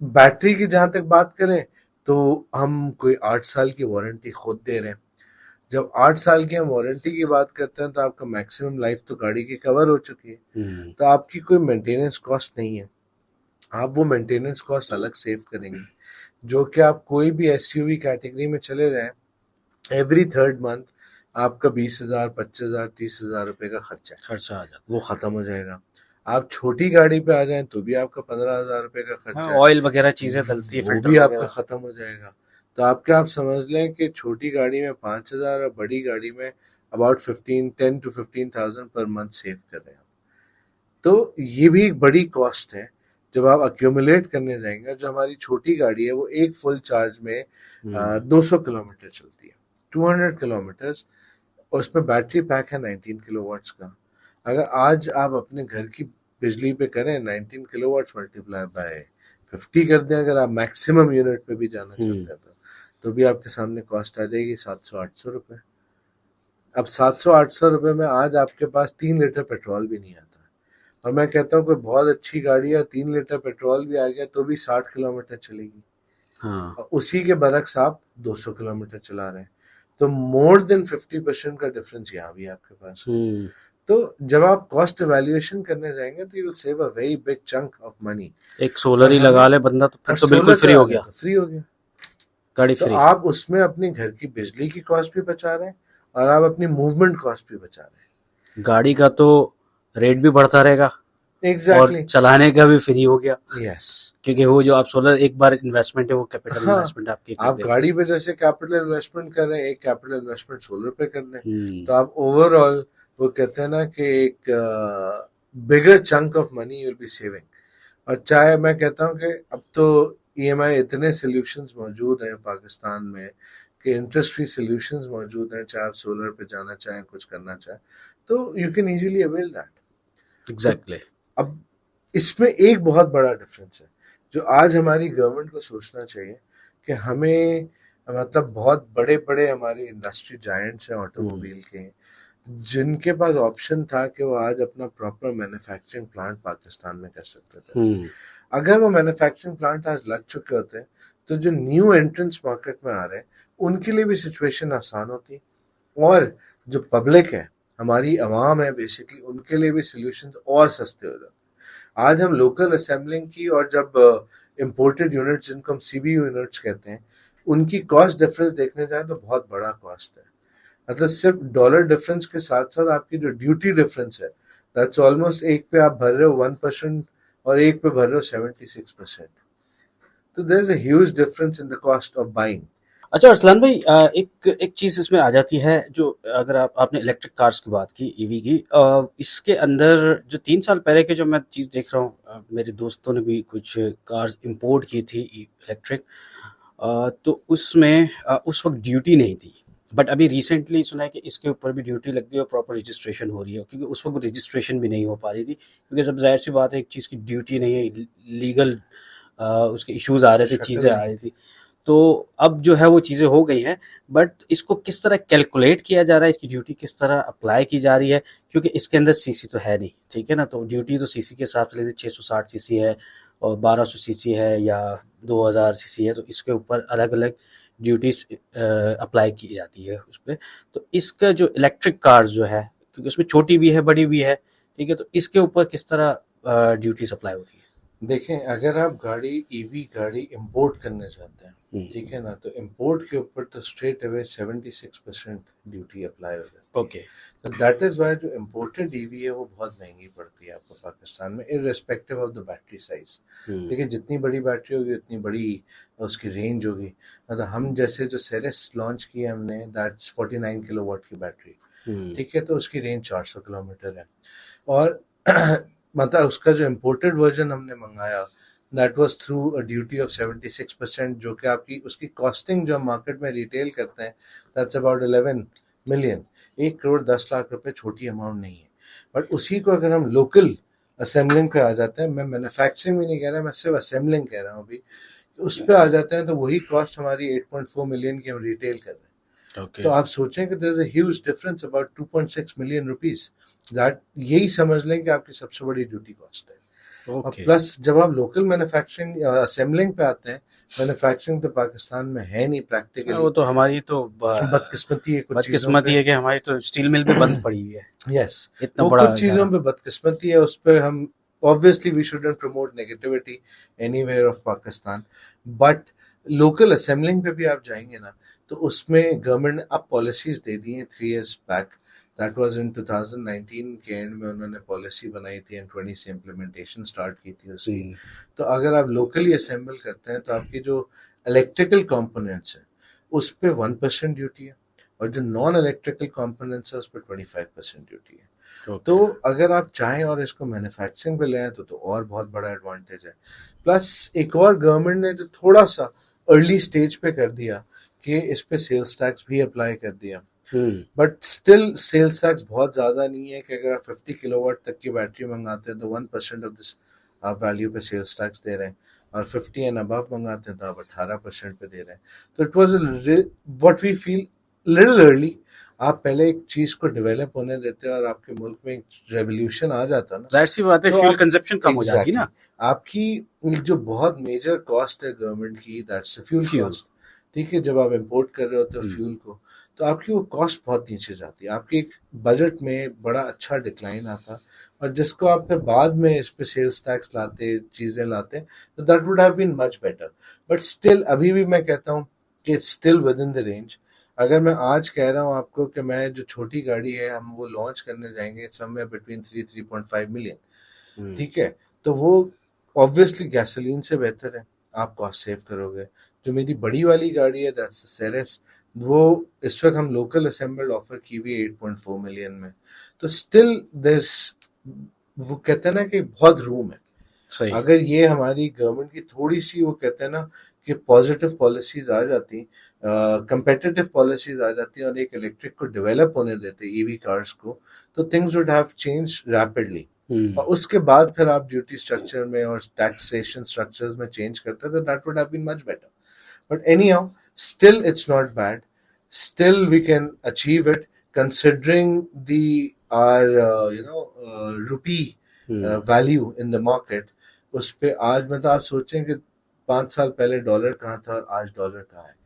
بیٹری کی جہاں تک بات کریں تو ہم کوئی 8 سال کی وارنٹی خود دے رہے ہیں. جب 8 سال کی ہم وارنٹی کی بات کرتے ہیں تو آپ کا میکسیمم لائف تو گاڑی کی کور ہو چکی ہے, تو آپ کی کوئی مینٹیننس کاسٹ نہیں ہے. آپ وہ مینٹیننس کاسٹ الگ سیو کریں گے, جو کہ آپ کوئی بھی ایس یو وی کیٹیگری میں چلے جائیں, ایوری 3rd منتھ آپ کا 20,000 25,000 30,000 روپے کا خرچہ آ جاتا وہ ختم ہو جائے گا. آپ چھوٹی گاڑی پہ آ جائیں تو بھی آپ کا 15,000 روپے کا خرچہ ہے. آئل وغیرہ چیزیں ڈلتی ہے, وہ بھی آپ کا ختم ہو جائے گا. تو آپ سمجھ لیں کہ چھوٹی گاڑی میں 5,000 اور بڑی گاڑی میں about 10 to 15,000 per month save کر رہے ہیں. تو یہ بھی ایک بڑی کاسٹ ہے جب آپ ایکیومولیٹ کرنے جائیں گے. جو ہماری چھوٹی گاڑی ہے وہ ایک فل چارج میں 200 کلومیٹر چلتی ہے, 200 کلومیٹر, اور اس میں بیٹری پیک ہے 19 کلو واٹس کا. اگر آج آپ اپنے گھر کی بجلی پہ کریں 19 کلو واٹس ملٹیپلائی بائی 50 کر دیں, اگر آپ میکسیمم یونٹ پہ بھی جانا چاہتے ہیں تو بھی آپ کے سامنے کاسٹ آ جائے گی 700-800 روپے. اب 700-800 روپے میں آج آپ کے پاس 3 لیٹر پیٹرول بھی نہیں آتا, اور میں کہتا ہوں کوئی بہت اچھی گاڑی ہے 3 لیٹر پیٹرول بھی آ گیا تو بھی 60 کلومیٹر چلے گی. اسی کے برعکس آپ 200 کلومیٹر چلا رہے ہیں, تو مور دین 50% کا ڈفرنس یہاں بھی آپ کے پاس. تو جب آپ کاسٹ ایویلیویشن کرنے جائیں گے تو you will save a very big chunk of منی. ایک سولر ہی لگا لے بندہ تو پھر تو بالکل فری ہو گیا, فری ہو گیا گاڑی تو فری. آپ اس میں اپنے گھر کی بجلی کی کاسٹ بھی بچا رہے ہیں اور آپ اپنی موومنٹ کاسٹ بھی بچا رہے ہیں. گاڑی کا تو ریٹ بھی بڑھتا رہے گا, اور چلانے کا بھی فری ہو گیا. یس, کیونکہ وہ جو آپ سولر ایک بار انویسٹمنٹ ہے وہ کیپٹل انویسٹمنٹ آپ کی, آپ گاڑی پہ جیسے کیپٹل انویسٹمنٹ کر رہے ہیں, ایک کیپٹل انویسٹمنٹ سولر پہ کر دیں تو آپ اوور آل وہ کہتے ہیں نا کہ ایک bigger chunk of money you will be saving. اور چاہے میں کہتا ہوں کہ اب تو ای ایم آئی اتنے سولوشنز موجود ہیں پاکستان میں کہ انٹرسٹ فری سولوشنز موجود ہیں, چاہے آپ سولر پہ جانا چاہیں کچھ کرنا چاہیں تو you can easily oil that. Exactly. اب اس میں ایک بہت بڑا ڈفرینس ہے جو آج ہماری گورنمنٹ کو سوچنا چاہیے کہ ہمیں مطلب بہت بڑے بڑے ہمارے انڈسٹری جائنٹس ہیں آٹو موبائل کے, جن کے پاس آپشن تھا کہ وہ آج اپنا پراپر مینوفیکچرنگ پلانٹ پاکستان میں کر سکتے تھے. اگر وہ مینوفیکچرنگ پلانٹ آج لگ چکے ہوتے تو جو نیو انٹرنس مارکیٹ میں آ رہے ہیں ان کے لیے بھی سچویشن آسان ہوتی, اور جو پبلک ہے ہماری عوام ہے بیسکلی ان کے لیے بھی سولوشنز اور سستے ہو جاتے. آج ہم لوکل اسمبلنگ کی اور جب امپورٹڈ یونٹس جن کو ہم سی بی یو یونٹس کہتے ہیں ان کی کاسٹ ڈفرنس دیکھنے جائیں تو بہت بڑا کاسٹ ہے. مطلب صرف ڈالر ڈفرنس کے ساتھ ساتھ آپ کی جو ڈیوٹی ڈفرنس ہے دیٹس آلموسٹ, ایک پہ آپ بھر رہے ہو 1% اور ایک پہ بھر رہے ہو 76%. تو there is a huge difference in the cost of buying. اچھا ارسلان بھائی, ایک چیز اس میں آ جاتی ہے, جو اگر آپ نے الیکٹرک کارز کی بات کی, ای وی کی, اس کے اندر جو 3 سال پہلے کے جو میں چیز دیکھ رہا ہوں, میرے دوستوں نے بھی کچھ کارز امپورٹ کی تھی الیکٹرک, تو اس میں اس وقت ڈیوٹی نہیں تھی, بٹ ابھی ریسنٹلی سنا ہے کہ اس کے اوپر بھی ڈیوٹی لگ گئی اور پراپر رجسٹریشن ہو رہی ہے, کیونکہ اس وقت رجسٹریشن بھی نہیں ہو پا رہی تھی, کیونکہ سب ظاہر سی بات ہے ایک چیز کی ڈیوٹی نہیں ہے, لیگل اس کے ایشوز آ رہے تھے, چیزیں آ رہی تھی. تو اب جو ہے وہ چیزیں ہو گئی ہیں، بٹ اس کو کس طرح کیلکولیٹ کیا جا رہا ہے، اس کی ڈیوٹی کس طرح اپلائی کی جا رہی ہے، کیونکہ اس کے اندر سی سی تو ہے نہیں، ٹھیک ہے نا، تو ڈیوٹی تو سی سی کے حساب سے لیتے 660 سی سی ہے اور 1200 سی سی ہے یا 2000 سی سی ہے، تو اس کے اوپر الگ الگ ڈیوٹیز اپلائی کی جاتی ہے اس پہ. تو اس کا جو الیکٹرک کارز جو ہے، کیونکہ اس میں چھوٹی بھی ہے بڑی بھی ہے، ٹھیک ہے، تو اس کے اوپر کس طرح ڈیوٹیز اپلائی ہوتی ہے؟ دیکھیں اگر آپ گاڑی ای وی گاڑی امپورٹ کرنے چاہتے ہیں، ٹھیک ہے نا، تو امپورٹ کے اوپر تو اسٹریٹ اوے 76% ڈیوٹی اپلائی ہو جاتی ہے. اوکے. تو دیٹ از وائی جو امپورٹڈ ای وی ہے وہ بہت مہنگی پڑتی ہے آپ کو پاکستان میں، irrespective of the battery size. ٹھیک ہے، جتنی بڑی بیٹری ہوگی اتنی بڑی اس کی رینج ہوگی. مطلب ہم جیسے جو سیریس لانچ کی ہے ہم نے، دیٹس 49 کلو واٹ کی بیٹری، ٹھیک ہے، تو اس کی رینج 400 کلو میٹر ہے. اور مطلب اس کا جو امپورٹڈ ورژن ہم نے منگایا that was through a duty of 76%، جو کہ آپ کی اس کی کاسٹنگ جو ہم مارکیٹ میں ریٹیل کرتے ہیں دیٹس اباؤٹ 11 ملین. 1,10,00,000 روپے چھوٹی اماؤنٹ نہیں ہے. بٹ اسی کو اگر ہم لوکل اسمبلنگ پہ آ جاتے ہیں، میں مینوفیکچرنگ بھی نہیں کہہ رہا، میں صرف اسمبلنگ کہہ رہا ہوں ابھی، اس پہ آ جاتے ہیں تو وہی کاسٹ ہماری 8.4 ملین کی ہم ریٹیل کر رہے ہیں. تو آپ سوچیں کہ there is a huge difference about 2.6 million rupees. یہی سمجھ لیں کہ آپ کی سب سے بڑی ڈیوٹی کاسٹ ہے. اور پلس جب آپ لوکل مینوفیکچرنگ اسمبلنگ پہ آتے ہیں، مینوفیکچرنگ تو پاکستان میں ہے نہیں پریکٹیکلی. وہ تو ہماری تو بدقسمتی ہے، کچھ بدقسمتی ہے کہ ہماری تو اسٹیل مل بھی بند پڑی ہوئی ہے. یس، اتنا وہ بڑا کچھ چیزوں پہ بدقسمتی ہے، اس پہ ہم obviously we shouldn't promote negativity anywhere of Pakistan. But local assembling پہ بھی آپ جائیں گے نا تو اس میں گورنمنٹ نے اب پالیسیز دے دی ہیں 3 years back. That was in 2019 کے اینڈ میں انہوں نے پالیسی بنائی تھی اینڈ 20 سے امپلیمنٹیشن اسٹارٹ کی تھی اس کی. تو اگر آپ لوکلی اسمبل کرتے ہیں تو آپ کی جو الیکٹریکل کمپوننٹس ہیں اس پہ 1% ڈیوٹی ہے، اور جو نان الیکٹریکل کمپوننٹس ہیں اس پہ 25% ڈیوٹی ہے. تو اگر آپ چاہیں اور اس کو مینوفیکچرنگ پہ لے آئیں تو اور بہت بڑا ایڈوانٹیج ہے. پلس ایک اور گورنمنٹ نے جو تھوڑا سا ارلی سٹیج پہ کر دیا کہ اس پہ سیلز ٹیکس بھی اپلائی کر دیا. بٹ اسٹل سیلز ٹیکس بہت زیادہ نہیں ہے کہ اگر آپ 50 کلو واٹ تک کی بیٹری منگاتے ہیں تو 1% آف دس آپ ویلیو پہ سیلز ٹیکس دے رہے ہیں، اور 50 اینڈ ابو منگاتے ہیں تو آپ 18% پہ دے رہے ہیں. تو it was what we feel little early. آپ پہلے ایک چیز کو ڈیولپ ہونے دیتے اور آپ کے ملک میں ایک ریولیوشن آ جاتا نا، ظاہر سی بات ہے فیول کنزپشن کم ہو جاتی نا. آپ کی جو بہت میجر کاسٹ ہے گورنمنٹ کی دیٹس فیول کاسٹ. ٹھیک ہے، جب آپ امپورٹ کر رہے ہوتے ہو فیول کو تو آپ کی وہ کاسٹ بہت نیچے جاتی ہے. آپ کے ایک بجٹ میں بڑا اچھا ڈکلائن آتا، اور جس کو آپ پھر بعد میں اس پہ سیلز ٹیکس لاتے چیزیں لاتے تو that would have been much better. But still ابھی بھی میں کہتا ہوں کہ it's still within the range. اگر میں آج کہہ رہا ہوں آپ کو کہ میں جو چھوٹی گاڑی ہے ہم وہ لانچ کرنے جائیں گے سم بٹوین 3.5 ملین، ٹھیک ہے، تو وہ obviously گیسولین سے بہتر ہے، آپ کاسٹ سیو کرو گے. جو میری بڑی والی گاڑی ہے دیٹس سیریس، وہ اس وقت ہم لوکل اسمبلڈ آفر کی ہوئی 8.4 ملین میں. تو اسٹل دس وہ کہتے ہیں نا کہ بہت روم ہے. اگر یہ ہماری گورنمنٹ کی تھوڑی سی وہ کہتے ہیں نا کہ پازیٹیو پالیسیز آ جاتی، کمپیٹیٹیو پالیسیز آ جاتی اور ایک الیکٹرک کو ڈیولپ ہونے دیتے ای وی کارز کو، تو things would have change rapidly. اور اس کے بعد پھر آپ ڈیوٹی اسٹرکچر میں اور ٹیکسیشن اسٹرکچرز میں چینج کرتے تو that would have been much better. But anyhow still it's not bad. Still we can achieve it considering the our rupee value in the market. اس پہ آج مطلب آپ سوچیں کہ 5 سال پہلے ڈالر کہاں تھا اور آج ڈالر کہاں ہے.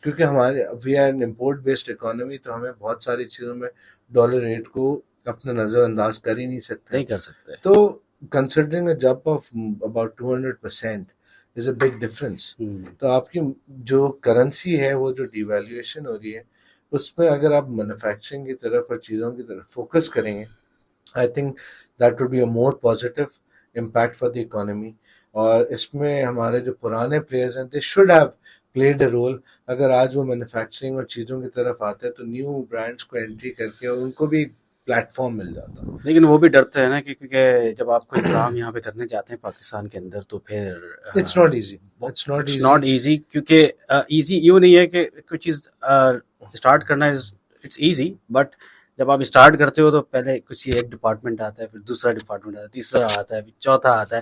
کیونکہ ہمارے we are an import based economy, تو ہمیں بہت ساری چیزوں میں ڈالر ریٹ کو اپنا نظر انداز کر ہی نہیں سکتے. تو considering a jump of about 200% is a big difference. تو آپ کی جو کرنسی ہے وہ جو ڈی ویلیویشن ہو رہی ہے اس میں اگر آپ مینوفیکچرنگ کی طرف اور چیزوں کی طرف فوکس کریں گے، I think that would be a more positive impact for the economy. اور اس میں ہمارے جو پرانے پلیئرز ہیں they should have played a role. اگر آج وہ مینوفیکچرنگ اور چیزوں کی طرف آتے ہیں تو نیو برانڈس کو انٹری کر کے اور ان کو بھی پلیٹ فارم مل جاتا. لیکن وہ بھی ڈرتے ہیں نا کیونکہ جب آپ کوئی کام یہاں پہ کرنے جاتے ہیں پاکستان کے اندر تو پھر اٹس ناٹ ایزی. کیونکہ ایزی یوں نہیں ہے کہ کوئی چیز اسٹارٹ کرنا اٹس ایزی، بٹ جب آپ اسٹارٹ کرتے ہو تو پہلے کسی ایک ڈپارٹمنٹ آتا ہے، پھر دوسرا ڈپارٹمنٹ آتا ہے، تیسرا آتا ہے، پھر چوتھا آتا ہے.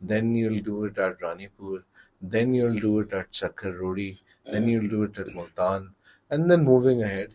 then you'll do it at Ranipur, then you'll do it at Sakkar Rodi, then you'll do it at Multan, and then moving ahead,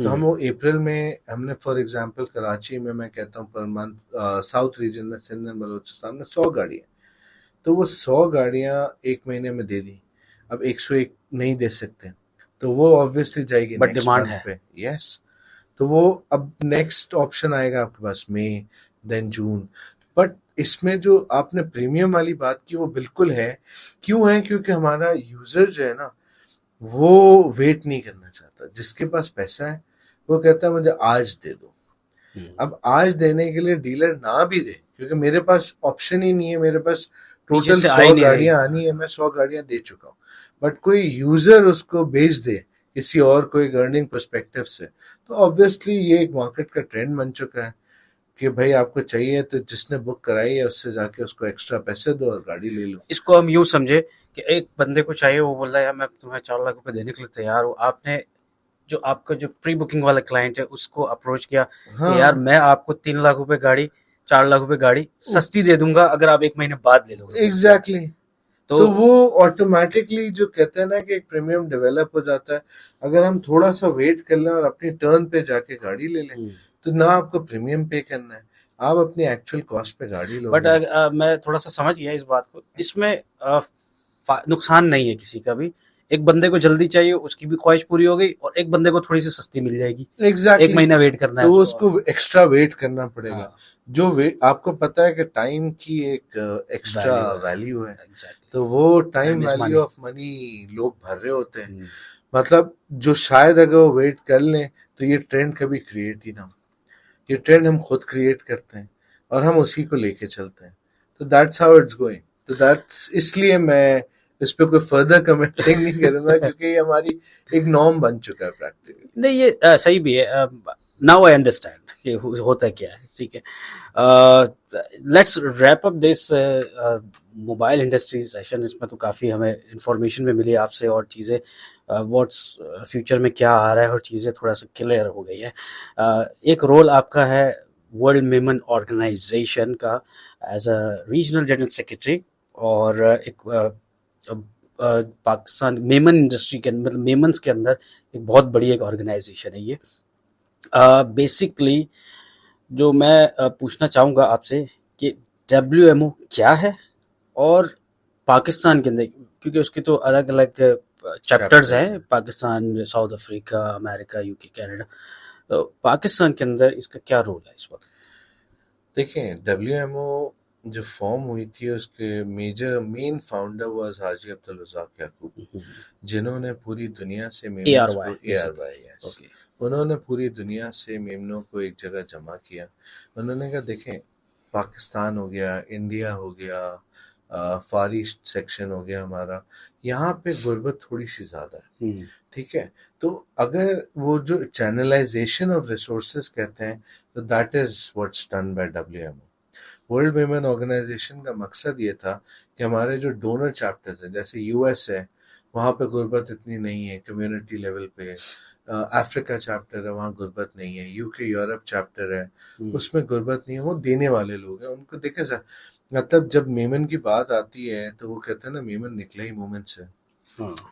تو ہم وہ اپریل میں ہم نے فار ایگزامپل کراچی میں کہتا ہوں پر منتھ ساؤتھ ریجن میں سندھ اینڈ بلوچستان میں 100 گاڑیاں، تو وہ 100 گاڑیاں ایک مہینے میں دے دی. اب 101 نہیں دے سکتے تو وہ آبویسلی جائے گی بٹ نیکسٹ ڈیمانڈ منتھ ہے. پہ. یس، تو وہ اب نیکسٹ آپشن آئے گا آپ کے پاس مئی دین جون. بٹ اس میں جو آپ نے پریمیم والی بات کی وہ بالکل ہے. کیوں ہے؟ کیونکہ ہمارا یوزر جو ہے نا وہ ویٹ نہیں کرنا چاہتا. جس کے پاس پیسہ ہے وہ کہتا ہے مجھے آج دے دو. اب آج دینے کے لیے ڈیلر نہ بھی دے کیونکہ میرے پاس آپشن ہی نہیں ہے، میرے پاس پیچھے ٹوٹل سے 100 آئی نہیں رہی. گاڑیاں آنی ہے، میں 100 گاڑیاں دے چکا ہوں. بٹ کوئی یوزر اس کو بیچ دے کسی اور کوئی ارننگ پرسپیکٹو سے، تو آبویسلی یہ ایک مارکیٹ کا ٹرینڈ بن چکا ہے کہ بھائی آپ کو چاہیے تو جس نے بک کرائی ہے اس سے جا کے اس کو ایکسٹرا پیسے دو اور گاڑی لے لو. اس کو ہم یوں سمجھے کہ ایک بندے کو چاہیے، وہ بول رہا ہے یار میں تمہیں 4 لاکھ روپے دینے کے لیے تیار ہوں. آپ نے جو آپ کا جو پری بکنگ والا کلائنٹ ہے اس کو اپروچ کیا کہ یار میں آپ کو 3 لاکھ روپے گاڑی 4 لاکھ روپے گاڑی سستی دے دوں گا اگر آپ ایک مہینے بعد لے لو گے. ایگزیکٹلی. تو وہ آٹومیٹکلی جو کہتے ہیں نا کہ ایک پریمیم ڈیولپ ہو جاتا ہے. اگر ہم تھوڑا سا ویٹ کر لیں اور اپنی ٹرن پہ جا کے گاڑی لے لیں تو نہ آپ کو پریمیم پے کرنا ہے، آپ اپنی ایکچوئل کاسٹ پہ گاڑی لو بٹ گے. میں تھوڑا سا سمجھ گیا اس بات کو. اس میں نقصان نہیں ہے کسی کا بھی. ایک بندے کو جلدی چاہیے، اس کی بھی خواہش پوری ہو گئی، اور ایک بندے کو تھوڑی سی سستی مل جائے گی. ایک مہینہ ویٹ کرنا ہے تو اس کو ایکسٹرا ویٹ کرنا پڑے گا. جو آپ کو پتا ہے کہ ٹائم کی ایک ایکسٹرا ویلیو ہے، تو وہ ٹائم ویلیو آف منی لوگ بھر رہے ہوتے ہیں. مطلب جو شاید اگر وہ ویٹ کر لیں تو یہ ٹرینڈ کبھی کریٹ ہی نہ ہو. یہ ٹرینڈ ہم خود کریٹ کرتے ہیں اور ہم اسی کو لے کے چلتے ہیں. تو دیٹس ہاؤ اٹس گوئنگ. تو دیٹس اس لیے میں اس پہ کوئی فردر کمنٹنگ نہیں کروں گا کیونکہ یہ ہماری ایک نارم بن چکا ہے پریکٹیکلی. نہیں یہ صحیح بھی ہے. ناؤ آئی انڈرسٹینڈ کہ ہوتا کیا ہے. ٹھیک ہے، let's wrap up this mobile industry session. اس میں تو کافی ہمیں انفارمیشن بھی ملی آپ سے اور چیزیں واٹس فیوچر میں کیا آ رہا ہے اور چیزیں تھوڑا سا کلیئر ہو گئی ہے. ایک رول آپ کا ہے ورلڈ میمن آرگنائزیشن کا as a regional general secretary, اور ایک پاکستان میمن انڈسٹری کے مطلب میمنس کے اندر ایک بہت بڑی ایک آرگنائزیشن ہے یہ. بیسکلی جو میں پوچھنا چاہوں گا آپ سے کہ WMO کیا ہے، اور پاکستان کے اندر کیونکہ اس کی تو الگ الگ چیپٹرز ہیں، پاکستان، ساؤتھ افریقہ، امریکہ، UK، کینیڈا. تو پاکستان کے اندر اس کا کیا رول ہے اس وقت؟ دیکھیں WMO جو فارم ہوئی تھی اس کے مین فاؤنڈر واز حاجی عبدالرزاق یعقوب، جنہوں نے پوری دنیا سے انہوں نے پوری دنیا سے میمنوں کو ایک جگہ جمع کیا. انہوں نے کہا دیکھیں پاکستان ہو گیا، انڈیا ہو گیا، فار ایسٹ سیکشن ہو گیا ہمارا، یہاں پہ غربت تھوڑی سی زیادہ ہے. ٹھیک ہے، تو اگر وہ جو چینلائزیشن آف ریسورسز کہتے ہیں تو that is what's done by WMO. World women organization کا مقصد یہ تھا کہ ہمارے جو ڈونر چیپٹرز ہیں جیسے US ہے، وہاں پہ غربت اتنی نہیں ہے کمیونٹی لیول پہ. افریقہ چیپٹر ہے، وہاں غربت نہیں ہے. UK یورپ چیپٹر ہے، اس میں غربت نہیں ہے. وہ دینے والے لوگ ہیں، ان کو دیکھیں مطلب جب میمن کی بات آتی ہے تو وہ کہتے ہیں نا میمن نکلا ہی مومن سے.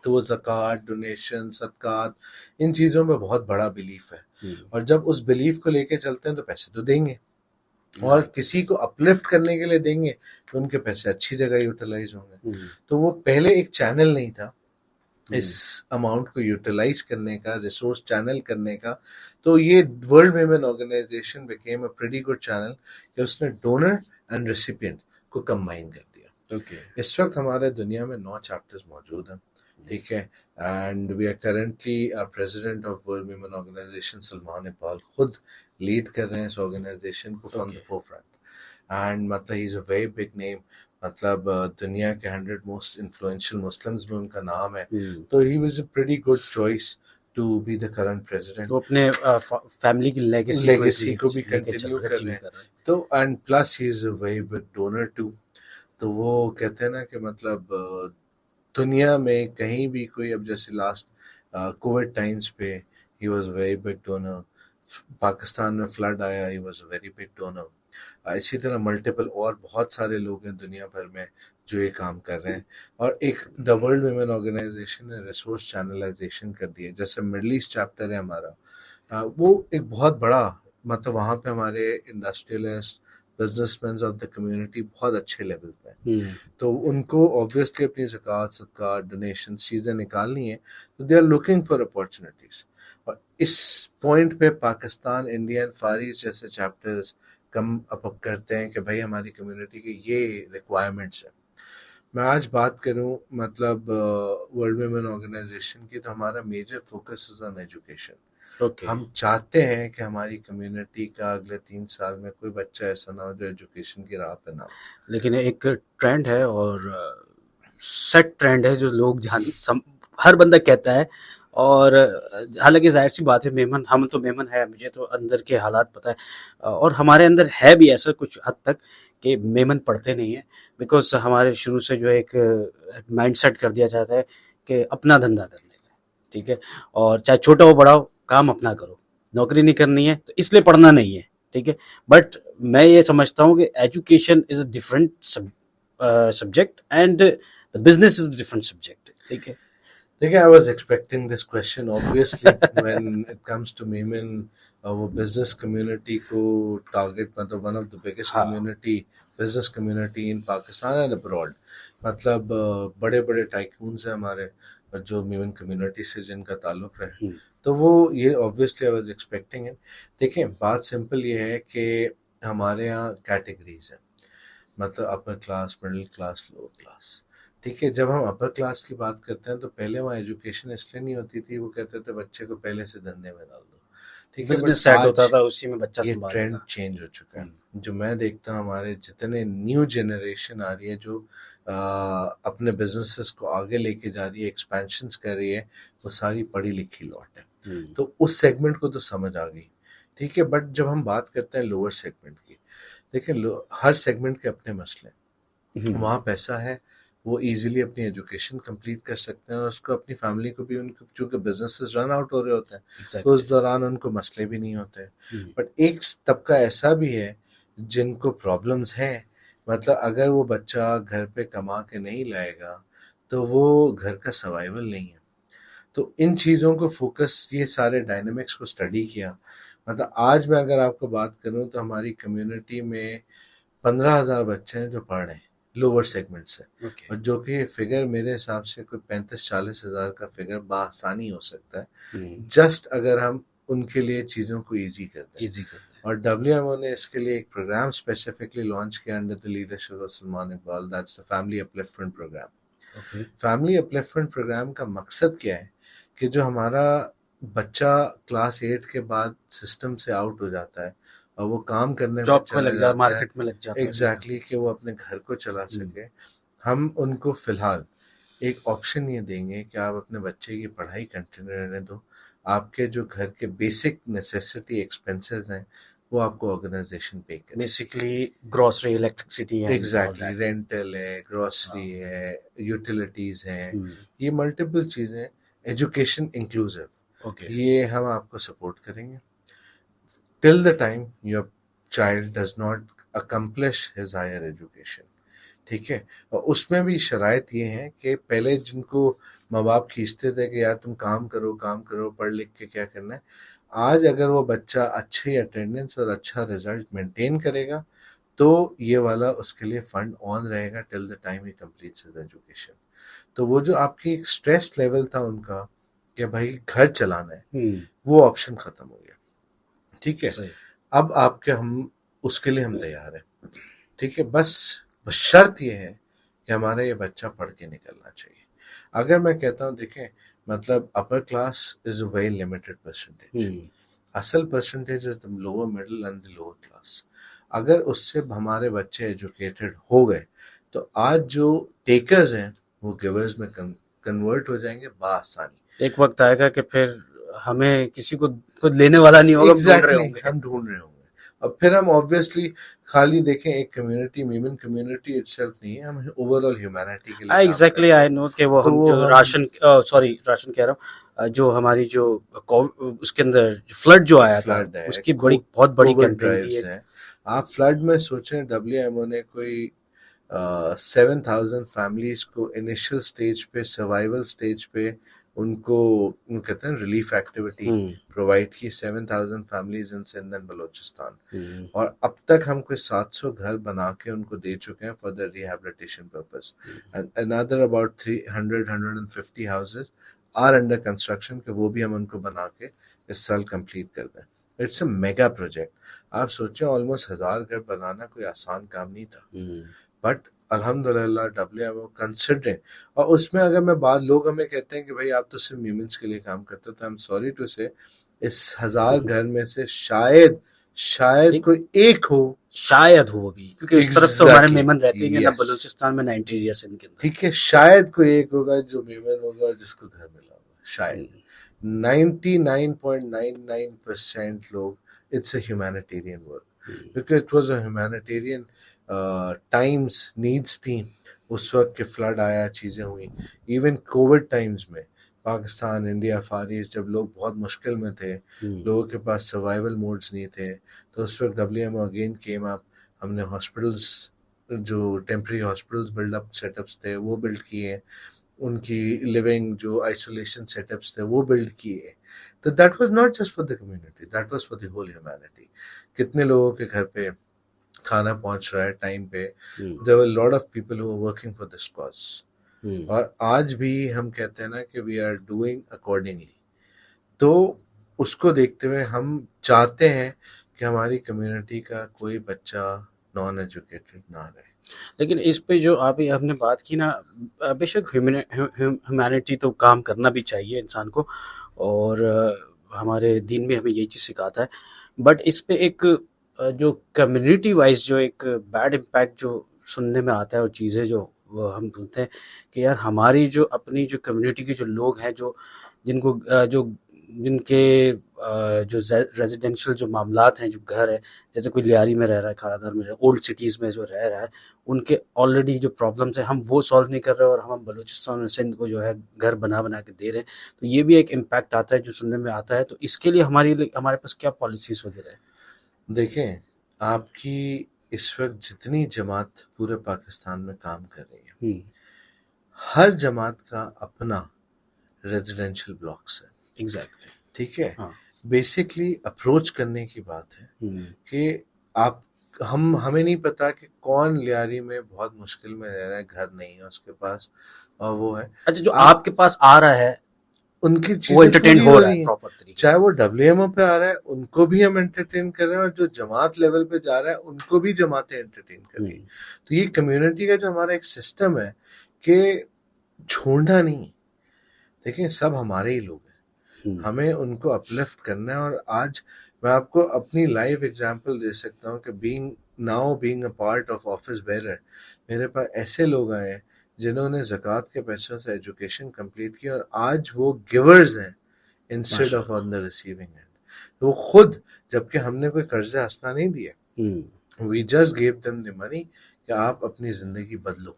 تو وہ زکوٰۃ، ڈونیشن، صدقات، ان چیزوں پہ بہت بڑا بلیف ہے، اور جب اس بلیف کو لے کے چلتے ہیں تو پیسے تو دیں گے، اور کسی کو اپلفٹ کرنے کے لیے دیں گے تو ان کے پیسے اچھی جگہ یوٹیلائز ہوں گے. تو وہ پہلے ایک چینل نہیں تھا اس اماؤنٹ کو یوٹیلائز کرنے کا، ریسورس چینل کرنے کا. تو یہ world women organization became a pretty good channel کہ اس نے ڈونر اینڈ ریسیپینٹ کو کمبائن کر دیا. اس وقت ہمارے دنیا میں 9 چیپٹرز موجود ہیں. ٹھیک ہے، and we are currently president of world women organization Salman Iqbal خود لیڈ کر رہے ہیں اس آرگنائزیشن کو from the forefront. And مطلب he is a very big name, مطلب دنیا کے 100 موسٹ انفلوئنشل مسلمز میں ان کا نام ہے. تو he was a pretty good choice to be the current president. وہ اپنے فیملی کی لیگیسی کو بھی کنٹینیو کر رہے ہیں. تو and plus he is a very big donor too. تو وہ کہتے ہیں نا کہ مطلب دنیا میں کہیں بھی کوئی، اب جیسے لاسٹ کووڈ ٹائمز پہ he was very big donor. Pakistan میں فلڈ آیا، he was a very big donor. اسی طرح ملٹیپل اور بہت سارے لوگ ہیں دنیا بھر میں جو یہ کام کر رہے ہیں. اور ایک دا ورلڈ ویمن آرگنائزیشن نے ریسورس چینلائزیشن کر دی ہے. جیسے مڈل ایسٹ چیپٹر ہے ہمارا، وہ ایک بہت بڑا مطلب وہاں پہ ہمارے industrialist business man of the community بہت اچھے لیول پہ ہیں. تو ان کو obviously اپنی زکوٰۃ صدقات ڈونیشن چیزیں نکالنی ہیں، تو they are looking for opportunities. اور اس پوائنٹ پہ Pakistan, India and Far East جیسے چیپٹرز کم اپ کرتے ہیں کہ بھائی ہماری کمیونٹی کی یہ ریکوائرمنٹس ہیں. میں آج بات کروں مطلب ورلڈ ویمن آرگنائزیشن کی، تو ہمارا major focus is on education. ہم چاہتے ہیں کہ ہماری کمیونٹی کا اگلے 3 سال میں کوئی بچہ ایسا نہ ہو جو ایجوکیشن کی راہ پہ نہ ہو. لیکن ایک ٹرینڈ ہے اور سیٹ ٹرینڈ ہے جو لوگ ہر بندہ کہتا ہے، اور حالانکہ ظاہر سی بات ہے، میمن ہم تو میمن ہے، مجھے تو اندر کے حالات پتہ ہے، اور ہمارے اندر ہے بھی ایسا کچھ حد تک کہ میمن پڑھتے نہیں ہیں، بیکاز ہمارے شروع سے جو ایک مائنڈ سیٹ کر دیا جاتا ہے کہ اپنا دھندا کرنے کا، ٹھیک ہے، اور چاہے چھوٹا ہو بڑا ہو کام اپنا کرو، نوکری نہیں کرنی ہے تو اس لیے پڑھنا نہیں ہے، ٹھیک ہے. بٹ میں یہ سمجھتا ہوں کہ education is a different subject and the business is a different subject, ٹھیک ہے. دیکھیں I was expecting this question obviously when it comes to Memen. وہ بزنس کمیونٹی کو ٹارگیٹ مطلب one of the biggest community business community in Pakistan and abroad. مطلب بڑے بڑے tycoons ہیں ہمارے جو میمن کمیونٹی سے جن کا تعلق رہے، تو وہ یہ obviously I was expecting it. دیکھیں بات سمپل یہ ہے کہ ہمارے یہاں کیٹیگریز ہیں، مطلب upper class, middle class, lower class. ٹھیک ہے، جب ہم اپر کلاس کی بات کرتے ہیں تو پہلے وہاں ایجوکیشن اس لیے نہیں ہوتی تھی، وہ کہتے تھے بچے کو پہلے سے دھندے میں ڈال دو. ٹھیک ہے، بزنس سیٹ ہوتا تھا، اسی میں بچہ یہ سنبھالے ٹرینڈ گا. چینج ہو چکا ہے. جو میں دیکھتا ہوں ہمارے جتنے نیو جنریشن آ رہی ہے جو اپنے بزنسز کو آگے لے کے جا رہی ہے، ایکسپینشنز کر رہی ہے، وہ ساری پڑھی لکھی لوٹ ہے. تو اس سیگمنٹ کو تو سمجھ آ گئی، ٹھیک ہے. بٹ جب ہم بات کرتے ہیں لوور سیگمنٹ کی، دیکھیں ہر سیگمنٹ کے اپنے مسئلے ہیں. وہاں پیسہ ہے، وہ ایزیلی اپنی ایجوکیشن کمپلیٹ کر سکتے ہیں، اور اس کو اپنی فیملی کو بھی، ان کو چونکہ بزنسز رن آؤٹ ہو رہے ہوتے ہیں تو اس دوران ان کو مسئلے بھی نہیں ہوتے. بٹ ایک طبقہ ایسا بھی ہے جن کو پرابلمز ہیں، مطلب اگر وہ بچہ گھر پہ کما کے نہیں لائے گا تو وہ گھر کا سروائیول نہیں ہے. تو ان چیزوں کو فوکس، یہ سارے ڈائنامکس کو اسٹڈی کیا. مطلب آج میں اگر آپ کو بات کروں تو ہماری کمیونٹی میں 15,000 بچے ہیں جو پڑھ رہے ہیں لوور سیگمنٹ سے، اور جو کہ فگر میرے حساب سے کوئی 35-40 ہزار کا فگر بآسانی ہو سکتا ہے، جسٹ اگر ہم ان کے لیے چیزوں کو ایزی کر دیں. اور WMO نے اس کے لیے ایک پروگرام اسپیسیفکلی لانچ کیا under the leadership of Salman Iqbal, that's the family upliftment program. Family upliftment program کا مقصد کیا ہے کہ جو ہمارا بچہ کلاس 8 کے بعد سسٹم سے آؤٹ ہو جاتا ہے اور وہ کام کرنے میں چلا جاتا ہے، مارکیٹ میں لگ جاتا ہے، ایگزیکٹلی، کہ وہ اپنے گھر کو چلا سکے، ہم ان کو فی الحال ایک آپشن یہ دیں گے کہ آپ اپنے بچے کی پڑھائی کنٹینیو رہنے دو. آپ کے جو گھر کے بیسک نیسیسٹی ایکسپینسز ہیں وہ آپ کو آرگنائزیشن پے کرے، basically grocery, electricity, exactly, rental ہے، گروسری ہے، یوٹیلیٹیز ہیں، یہ ملٹیپل چیزیں. ایجوکیشن انکلوسیو، یہ ہم آپ کو سپورٹ کریں گے till the time your child does not accomplish his higher education. ٹھیک ہے، اور اس میں بھی شرائط یہ ہیں کہ پہلے جن کو ماں باپ کھینچتے تھے کہ یار تم کام کرو پڑھ لکھ کے کیا کرنا ہے، آج اگر وہ بچہ اچھی اٹینڈنس اور اچھا رزلٹ مینٹین کرے گا تو یہ والا اس کے لیے فنڈ آن رہے گا till the time he completes his education. تو وہ جو آپ کی ایک اسٹریس لیول تھا ان کا کہ بھائی گھر چلانا ہے، وہ آپشن ختم ہو گیا. ٹھیک ہے، اب آپ کے ہم اس کے لیے ہم تیار ہیں. ٹھیک ہے، بس شرط یہ ہے کہ ہمارا یہ بچہ پڑھ کے نکلنا چاہیے. اگر میں کہتا ہوں دیکھیں مطلب upper class is a very limited percentage, اصل percentage is the lower middle and the lower class. اگر اس سے ہمارے بچے ایجوکیٹڈ ہو گئے تو آج جو ٹیکرز ہیں وہ گیورز میں کنورٹ ہو جائیں گے بآسانی. ایک وقت آئے گا کہ پھر ہمیں کسی کو لینے والا نہیں ہوگا، ہم ڈھونڈ رہے ہوں گے. اور پھر ہم obviously خالی دیکھیں ایک community, Memon community it self نہیں ہے، ہم اوور آل ہیومینٹی کے لیے ایگزیکٹلی آئی نو کہ وہ ہم جو راشن کہہ رہا ہوں، جو ہماری جو اس کے اندر فلڈ جو آیا تھا اس کی بہت بڑی کیمپین ہے. آپ فلڈ میں سوچیں WMO نے کوئی 7,000 فیملیز کو انیشل سٹیج پہ، سروائیول سٹیج پہ ان کو کہتے ہیں ریلیف ایکٹیویٹی پرووائڈ کی 7,000 families in Sindh and Balochistan, اور اب تک ہم کوئی 700 گھر بنا کے ان کو دے چکے ہیں for the rehabilitation purpose. another about 150 houses are under construction کہ وہ بھی ہم ان کو بنا کے اس سال کمپلیٹ کر دیں. It's a mega project. آپ سوچیں آلموسٹ 1000 گھر بنانا کوئی آسان کام نہیں تھا، بٹ الحمدللہ WMO کنسیڈرنگ. اور اس میں اگر میں بعض لوگ ہمیں کہتے ہیں کہ بھائی آپ تو صرف میومنٹس کے لیے کام کرتے ہو، تو I'm sorry to say اس 1000 گھر میں سے شاید کوئی ایک ہو، شاید ہو بھی، کیونکہ اس طرف تو ہمارے میمن رہتے ہیں نا بلوچستان میں 90 ایریا سندھ کے اندر. ٹھیک ہے، شاید کوئی ایک ہوگا جو میمن ہوگا اور جس کو گھر ملا ہوگا، شاید. 99.99% لوگ اٹس اے ہیومینیٹیرین ورک، کیونکہ it was a humanitarian Times, needs تھیں اس وقت کہ فلڈ آیا، چیزیں ہوئیں. ایون کووڈ ٹائمز میں پاکستان، انڈیا، فار ایسٹ، جب لوگ بہت مشکل میں تھے، لوگوں کے پاس سروائیول موڈز نہیں تھے، تو اس وقت WMO اگین کیم اپ. ہم نے ہاسپٹلز، جو temporary hospitals build up setups تھے وہ بلڈ کیے، ان کی لیونگ جو آئسولیشن سیٹ اپس تھے وہ بلڈ کیے. تو that was not just for the community, that was for the whole humanity. کتنے لوگوں کے گھر پہ کھانا پہنچ رہا ہے ٹائم پہ. there were a lot of people who were working for this cause. اور آج بھی ہم کہتے ہیں نا کہ we are doing accordingly. تو اس کو دیکھتے ہوئے ہم چاہتے ہیں کہ ہماری کمیونٹی کا کوئی بچہ نان ایجوکیٹڈ نہ رہے. لیکن اس پہ جو آپ نے بات کی نا، بے شک ہیومینٹی تو کام کرنا بھی چاہیے انسان کو، اور ہمارے دین میں ہمیں یہی چیز سکھاتا ہے. بٹ اس پہ ایک جو کمیونٹی وائز جو ایک بیڈ امپیکٹ جو سننے میں آتا ہے، اور چیزیں جو ہم سنتے ہیں کہ یار ہماری جو اپنی جو کمیونٹی کے جو لوگ ہیں، جو جن کے جو ریزیڈینشیل جو معاملات ہیں، جو گھر ہے، جیسے کوئی لیاری میں رہ رہا ہے، کھارا دار میں اولڈ سٹیز میں جو رہ رہا ہے، ان کے آلریڈی جو پرابلمس ہیں ہم وہ سالو نہیں کر رہے، اور ہم بلوچستان اور سندھ کو جو ہے گھر بنا کے دے رہے ہیں. تو یہ بھی ایک امپیکٹ آتا ہے جو سننے میں آتا ہے. تو اس کے لیے ہمارے پاس کیا پالیسیز وغیرہ ہیں؟ دیکھیں، آپ کی اس وقت جتنی جماعت پورے پاکستان میں کام کر رہی ہے، ہر جماعت کا اپنا ریزیڈینشیل بلاکس ہے. ایگزیکٹلی. ٹھیک ہے، بیسکلی اپروچ کرنے کی بات ہے کہ ہمیں نہیں پتا کہ کون لیاری میں بہت مشکل میں رہ رہا ہے، گھر نہیں ہے اس کے پاس، اور وہ ہے اچھا جو آپ کے پاس آ رہا ہے ان کی وہ چیزیں انٹرٹین ہو رہا ہے پراپر طریقے سے. چاہے وہ WMO پہ آ رہا ہے ان کو بھی ہم انٹرٹین کر رہے ہیں، اور جو جماعت لیول پہ جا رہا ہے ان کو بھی جماعتیں انٹرٹین کر رہی ہیں. تو یہ کمیونٹی کا جو ہمارا ایک سسٹم ہے کہ چھوڑنا نہیں. دیکھیں، سب ہمارے ہی لوگ ہیں، ہمیں ان کو اپلفٹ کرنا ہے. اور آج میں آپ کو اپنی لائیو ایگزامپل دے سکتا ہوں کہ being a part of office bearer, میرے پاس ایسے لوگ آئے ہیں جنہوں نے زکوٰۃ کے پیسوں سے ایجوکیشن کمپلیٹ کی، اور آج وہ گیورز ہیں instead of on the receiving end. وہ خود، جبکہ ہم نے کوئی قرض حسنہ نہیں دیا، we just give them the money کہ آپ اپنی زندگی بدلو،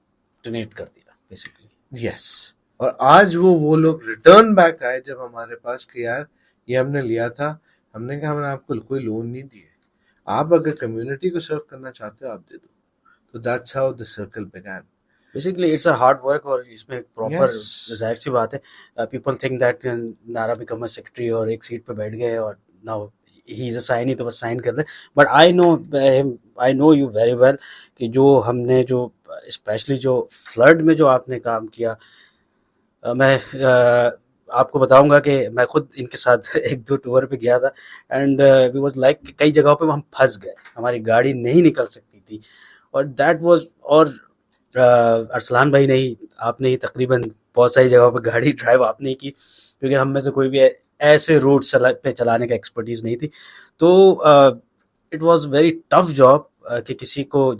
ڈونیٹ کر دیا بیسیکلی. یس. اور آج وہ لوگ ریٹرن بیک آئے جب ہمارے پاس کہ یار یہ ہم نے لیا تھا. ہم نے کہا ہم نے آپ کو کوئی لون نہیں دیے، آپ اگر کمیونٹی کو سرو کرنا چاہتے ہو آپ دے دو. تو that's how the circle began. Basically it's a hard work, اور اس میں پراپر ظاہر سی بات ہے. پیپل تھنک دیٹ نارا بیکم اے سیکرٹری اور ایک سیٹ پہ بیٹھ گئے اور now he is a sign ہی تو بس سائن کر دیں. But I know you very well کہ جو ہم نے جو اسپیشلی جو فلڈ میں جو آپ نے کام کیا، میں آپ کو بتاؤں گا کہ میں خود ان کے ساتھ 1-2 ٹور پہ گیا تھا، اینڈ وی واز لائک کئی جگہوں پہ ہم پھنس گئے، ہماری گاڑی نہیں نکل سکتی تھی. اور دیٹ واز، اور ارسلان بھائی نہیں، آپ نے ہی تقریباً بہت ساری جگہوں پہ گاڑی ڈرائیو آپ نے کی، کیونکہ ہم میں سے کوئی بھی ایسے روڈ پہ چلانے کا ایکسپرٹیز نہیں تھی. تو it was very tough job کہ کسی کو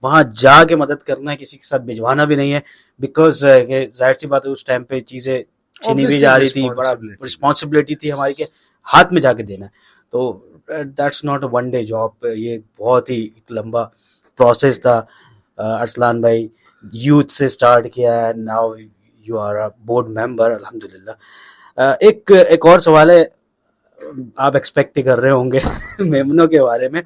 وہاں جا کے مدد کرنا ہے، کسی کے ساتھ بھجوانا بھی نہیں ہے، بیکاز ظاہر سی بات ہے اس ٹائم پہ چیزیں چھینی بھی جا رہی تھی، بڑا رسپانسبلٹی تھی ہماری کہ ہاتھ میں جا کے دینا ہے. تو that's not a one day job, یہ بہت ہی لمبا پروسیس تھا. ارسلان بھائی یوتھ سے سٹارٹ کیا ہے، now you are a board member الحمدللہ. ایک اور سوال ہے، آپ ایکسپیکٹ ہی کر رہے ہوں گے میمنوں کے بارے میں.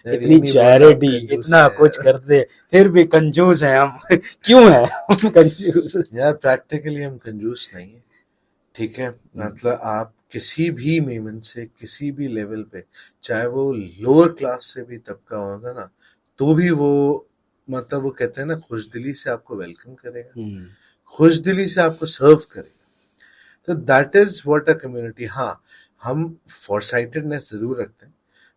اتنی چیریٹی، اتنا کچھ کرتے، پھر بھی کنجوس ہیں ہم. کیوں ہیں ہم کنجوس؟ یار پریکٹیکلی ہم کنجوس نہیں ہیں، ٹھیک ہے، مطلب آپ کسی بھی میمن سے کسی بھی لیول پہ، چاہے وہ لوور کلاس سے بھی طبقہ ہوگا نا، تو بھی وہ مطلب وہ کہتے ہیں نا خوش دلی سے آپ کو ویلکم کرے گا، خوش دلی سے آپ کو سرو کرے گا. تو that is what a community. ہاں ہم فور سائٹڈنیس ضرور رکھتے ہیں،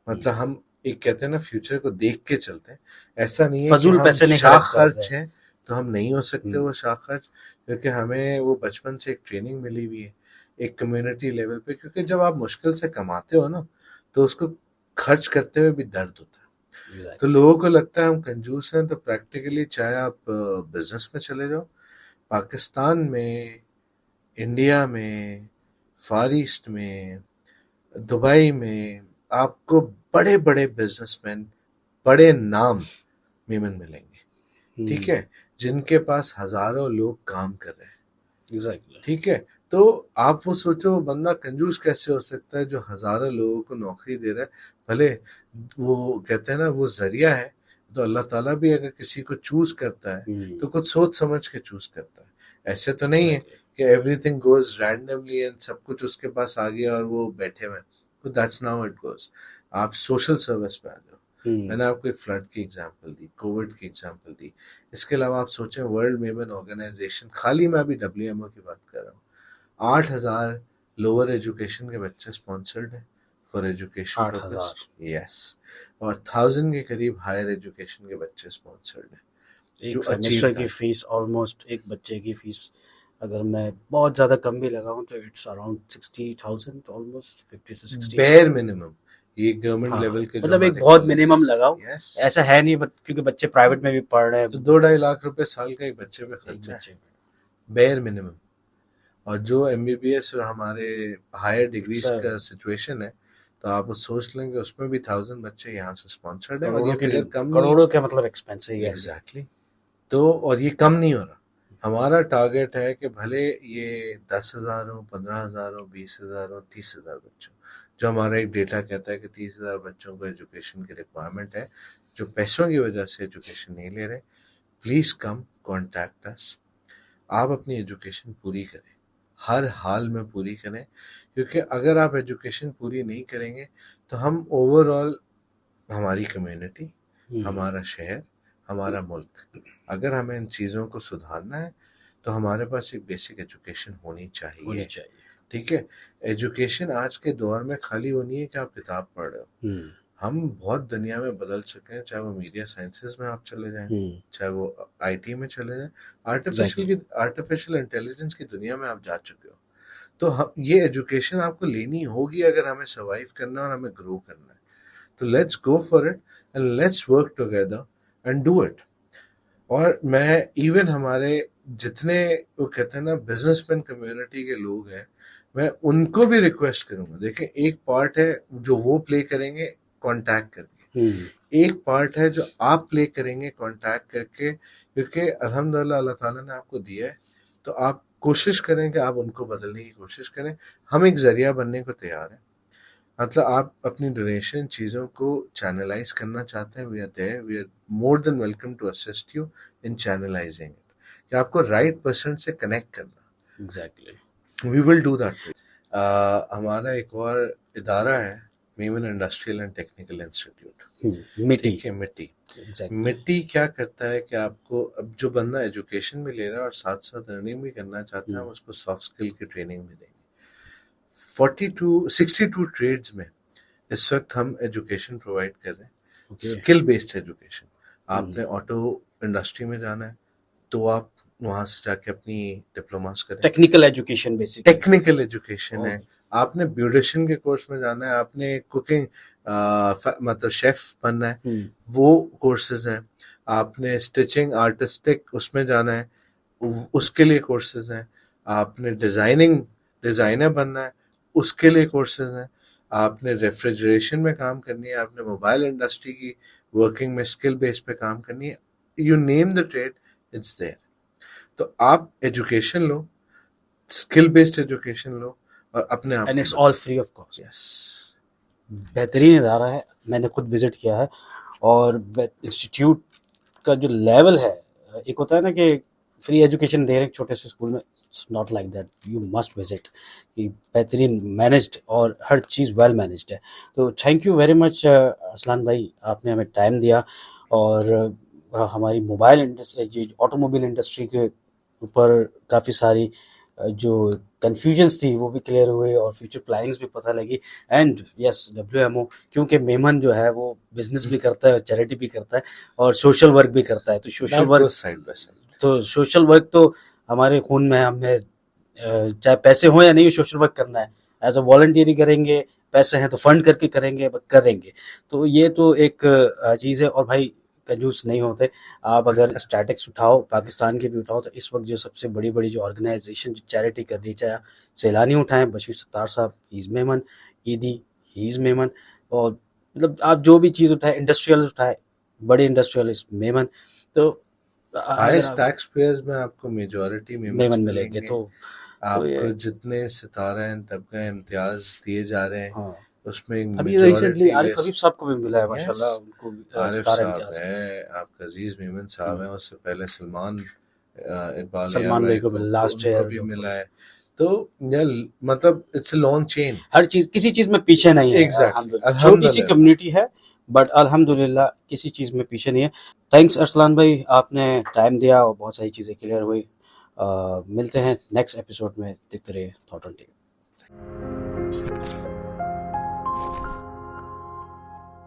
مطلب ہم ایک کہتے ہیں نا فیوچر کو دیکھ کے چلتے ہیں. ایسا نہیں ہے کہ فضول ہم پیسے نہیں شاخ خرچ خرچ ہیں تو ہم نہیں ہو سکتے وہ شاخ خرچ، کیونکہ ہمیں وہ بچپن سے ایک ٹریننگ ملی ہوئی ہے ایک کمیونٹی لیول پہ. کیونکہ جب آپ مشکل سے کماتے ہو نا تو اس کو خرچ کرتے ہوئے بھی درد ہوتا ہے. تو لوگوں کو لگتا ہے ہم کنجوس ہیں، تو پریکٹیکلی چاہے آپ بزنس میں چلے جاؤ، پاکستان میں، انڈیا میں، فار ایسٹ میں، دبئی میں، آپ کو بڑے بڑے بزنس مین، بڑے نام میمن ملیں گے، ٹھیک ہے، جن کے پاس ہزاروں لوگ کام کر رہے ہیں. ٹھیک ہے، تو آپ وہ سوچو وہ بندہ کنجوس کیسے ہو سکتا ہے جو ہزاروں لوگوں کو نوکری دے رہا ہے. بھلے وہ کہتے ہیں نا وہ ذریعہ ہے، تو اللہ تعالیٰ بھی اگر کسی کو چوز کرتا ہے تو کچھ سوچ سمجھ کے چوز کرتا ہے. ایسے تو نہیں ہے کہ everything goes randomly and سب کچھ اس کے پاس آ گیا اور وہ بیٹھے ہوئے. تو دیٹس ناؤ اٹ گوز. آپ سوشل سروس پہ آ جاؤ. میں نے آپ کو ایک فلڈ کی ایگزامپل دی، کووڈ کی ایگزامپل دی. اس کے علاوہ آپ سوچیں ورلڈ میمن آرگنائزیشن، خالی میں ابھی WMO کی بات کر رہا ہوں، 8,000 لوور ایجوکیشن کے بچے اسپانسرڈ ہیں فار ایجوکیشن پرپز. یس، اور 1000 کے قریب ہائر ایجوکیشن کے بچے اسپانسرڈ ہیں. ایک سیمسٹر کی فیس آلموسٹ، ایک بچے کی فیس اگر میں بہت زیادہ کم بھی لگاؤں تو اٹس اراؤنڈ 60,000، آلموسٹ 50 سے 60 بیئر منیمم. یہ گورنمنٹ لیول کے مطلب ایک بہت منیمم لگاؤ. ایسا ہے نہیں کیونکہ بچے پرائیویٹ میں بھی پڑھ رہے ہیں تو 2-2.5 لاکھ روپے سال کا ایک بچے پہ خرچہ ہے، بیئر منیمم. اور جو MBBS اور ہمارے ہائر ڈگریز کا سچویشن ہے تو آپ سوچ لیں کہ اس میں بھی 1000 بچے یہاں سے اسپانسرڈ ہیں، اور یہ فگر کم کروڑوں کے مطلب ایکسپینس ہے. ایگزیکٹلی. تو اور یہ کم نہیں ہو رہا. ہمارا ٹارگیٹ ہے کہ بھلے یہ 10,000 ہو، 15,000 ہو، 20,000 ہو، 30,000 بچوں، جو ہمارا ایک ڈیٹا کہتا ہے کہ 30,000 بچوں کو ایجوکیشن کی ریکوائرمنٹ ہے جو پیسوں کی وجہ سے ایجوکیشن نہیں لے رہے. پلیز کم کانٹیکٹ اس. آپ اپنی ایجوکیشن پوری کریں، ہر حال میں پوری کریں، کیونکہ اگر آپ ایجوکیشن پوری نہیں کریں گے تو ہم اوور آل، ہماری کمیونٹی، ہمارا شہر، ہمارا ملک، اگر ہمیں ان چیزوں کو سدھارنا ہے تو ہمارے پاس ایک بیسک ایجوکیشن ہونی چاہیے. ٹھیک ہے، ایجوکیشن آج کے دور میں خالی وہ نہیں ہے کہ آپ کتاب پڑھ رہے ہو. ہم بہت دنیا میں بدل چکے ہیں، چاہے وہ میڈیا سائنسز میں آپ چلے جائیں، چاہے وہ IT میں چلے جائیں، آرٹیفیشل انٹیلیجنس کی دنیا میں آپ جا چکے ہو. تو یہ ایجوکیشن آپ کو لینی ہوگی اگر ہمیں سروائیو کرنا ہے اور ہمیں گرو کرنا ہے. تو let's go for it and let's work together and do it. اور میں ایون ہمارے جتنے وہ کہتے ہیں نا بزنس مین کمیونٹی کے لوگ ہیں، میں ان کو بھی ریکویسٹ کروں گا. دیکھیں، ایک پارٹ ہے جو وہ پلے کریں گے کانٹیکٹ کر کے، ایک پارٹ ہے جو آپ پلے کریں گے کانٹیکٹ کر کے، کیونکہ الحمدللہ اللہ تعالیٰ نے آپ کو دیا ہے تو آپ کوشش کریں کہ آپ ان کو بدلنے کی کوشش کریں. ہم ایک ذریعہ بننے کو تیار ہیں. مطلب آپ اپنی ڈونیشن چیزوں کو چینلائز کرنا چاہتے ہیں، we are there, we are more than welcome to assist you in channelising it, کہ آپ کو رائٹ پرسن سے کنیکٹ کرنا. Exactly, we will do that. ہمارا ایک اور ادارہ ہے، Memon Industrial and Technical Institute. ٹھیک ہے، مٹی کیا کرتا ہے کہ آپ کو، اب جو بندہ ایجوکیشن بھی لے رہا ہے اور ساتھ ساتھ ارننگ بھی کرنا چاہتا ہے، ہم اس کو سافٹ اسکل کی ٹریننگ بھی دیں گے. 62 ٹریڈز میں اس وقت ہم ایجوکیشن پرووائڈ کر رہے ہیں، اسکل بیسڈ ایجوکیشن. آپ نے آٹو انڈسٹری میں جانا ہے تو آپ وہاں سے جا کے اپنی ڈپلوماس کریں. Technical education, basic technical education ہے. آپ نے بیوٹیشین کے کورس میں جانا ہے، آپ نے کوکنگ مطلب شیف بننا ہے، وہ کورسز ہیں. آپ نے اسٹچنگ آرٹسٹک اس میں جانا ہے، اس کے لیے کورسز ہیں. آپ نے ڈیزائنر بننا ہے، اس کے لیے کورسز ہیں. آپ نے ریفریجریشن میں کام کرنی ہے، آپ نے موبائل انڈسٹری کی ورکنگ میں اسکل بیس پہ کام کرنی ہے. You name the trade, it's there. تو آپ ایجوکیشن لو، اسکل بیسڈ ایجوکیشن لو، اور اپنے آپ، and it's all free of cost. Yes, بہترین ادارہ ہے، میں نے خود وزٹ کیا ہے. اور انسٹیٹیوٹ کا جو لیول ہے، ایک ہوتا ہے نا کہ فری ایجوکیشن دے رہے ہیں چھوٹے سے اسکول میں، it's not like that, you must visit. کہ بہترین مینجڈ اور ہر چیز ویل مینجڈ ہے. تو thank you very much Arslan بھائی, آپ نے ہمیں ٹائم دیا اور ہماری mobile industry, automobile industry کے اوپر کافی ساری جو کنفیوژنس تھی وہ بھی کلیئر ہوئے اور فیوچر پلاننگس بھی پتہ لگی. اینڈ یس WMO, کیونکہ میمن جو ہے وہ بزنس بھی کرتا ہے, چیریٹی بھی کرتا ہے اور سوشل ورک بھی کرتا ہے. تو social That work goes side by side. تو سوشل ورک تو ہمارے خون میں, ہمیں چاہے پیسے ہوں یا نہیں سوشل ورک کرنا ہے. ایز اے والنٹیئر کریں گے, پیسے ہیں تو فنڈ کر کے کریں گے, کریں گے. تو یہ تو ایک چیز ہے. اور بھائی کنجوس نہیں ہوتے. آپ اگر اسٹیٹکس اٹھاؤ, پاکستان کے بھی اٹھاؤ, تو اس وقت جو سب سے بڑی بڑی جو آرگنائزیشن جو چیریٹی کر رہی, چاہے سیلانی اٹھائیں, بشیر ستار صاحب ہی از میمن, عیدی ہی از میمن, اور مطلب آپ جو بھی چیز اٹھائیں, انڈسٹریل اٹھائیں, بڑے انڈسٹریلسٹ میمن. تو ہائیسٹ ٹیکس پیئرز میں آپ کو میجورٹی میمن ملیں گے. تو آپ کو جتنے ستارہ ہیں طبقہ امتیاز دیے جا رہے ہیں, ہاں, اس میں ایک ابھی ریسنٹلی میجورٹی عارف حبیب صاحب کو بھی ملا ہے ماشاءاللہ, ان کو بھی عارف ستارہ صاحب امتیاز ہے, آپ کا عزیز میمن صاحب ہیں, اس سے پہلے سلمان اقبال سلمان بھائی کو لاسٹ ان کو بھی ملا ہے. تو مطلب اٹس اے لانگ چین, ہر چیز کسی چیز میں پیچھے نہیں ہے. Exactly. چھوٹی سی کمیونٹی ہے بٹ الحمدللہ کسی چیز میں پیچھے نہیں ہے. تھینکس ارسلان بھائی, آپ نے ٹائم دیا اور بہت ساری چیزیں کلیئر ہوئی. ملتے ہیں نیکسٹ ایپیسوڈ میں, دیکھتے رہیے تھاٹ آن ٹیپ.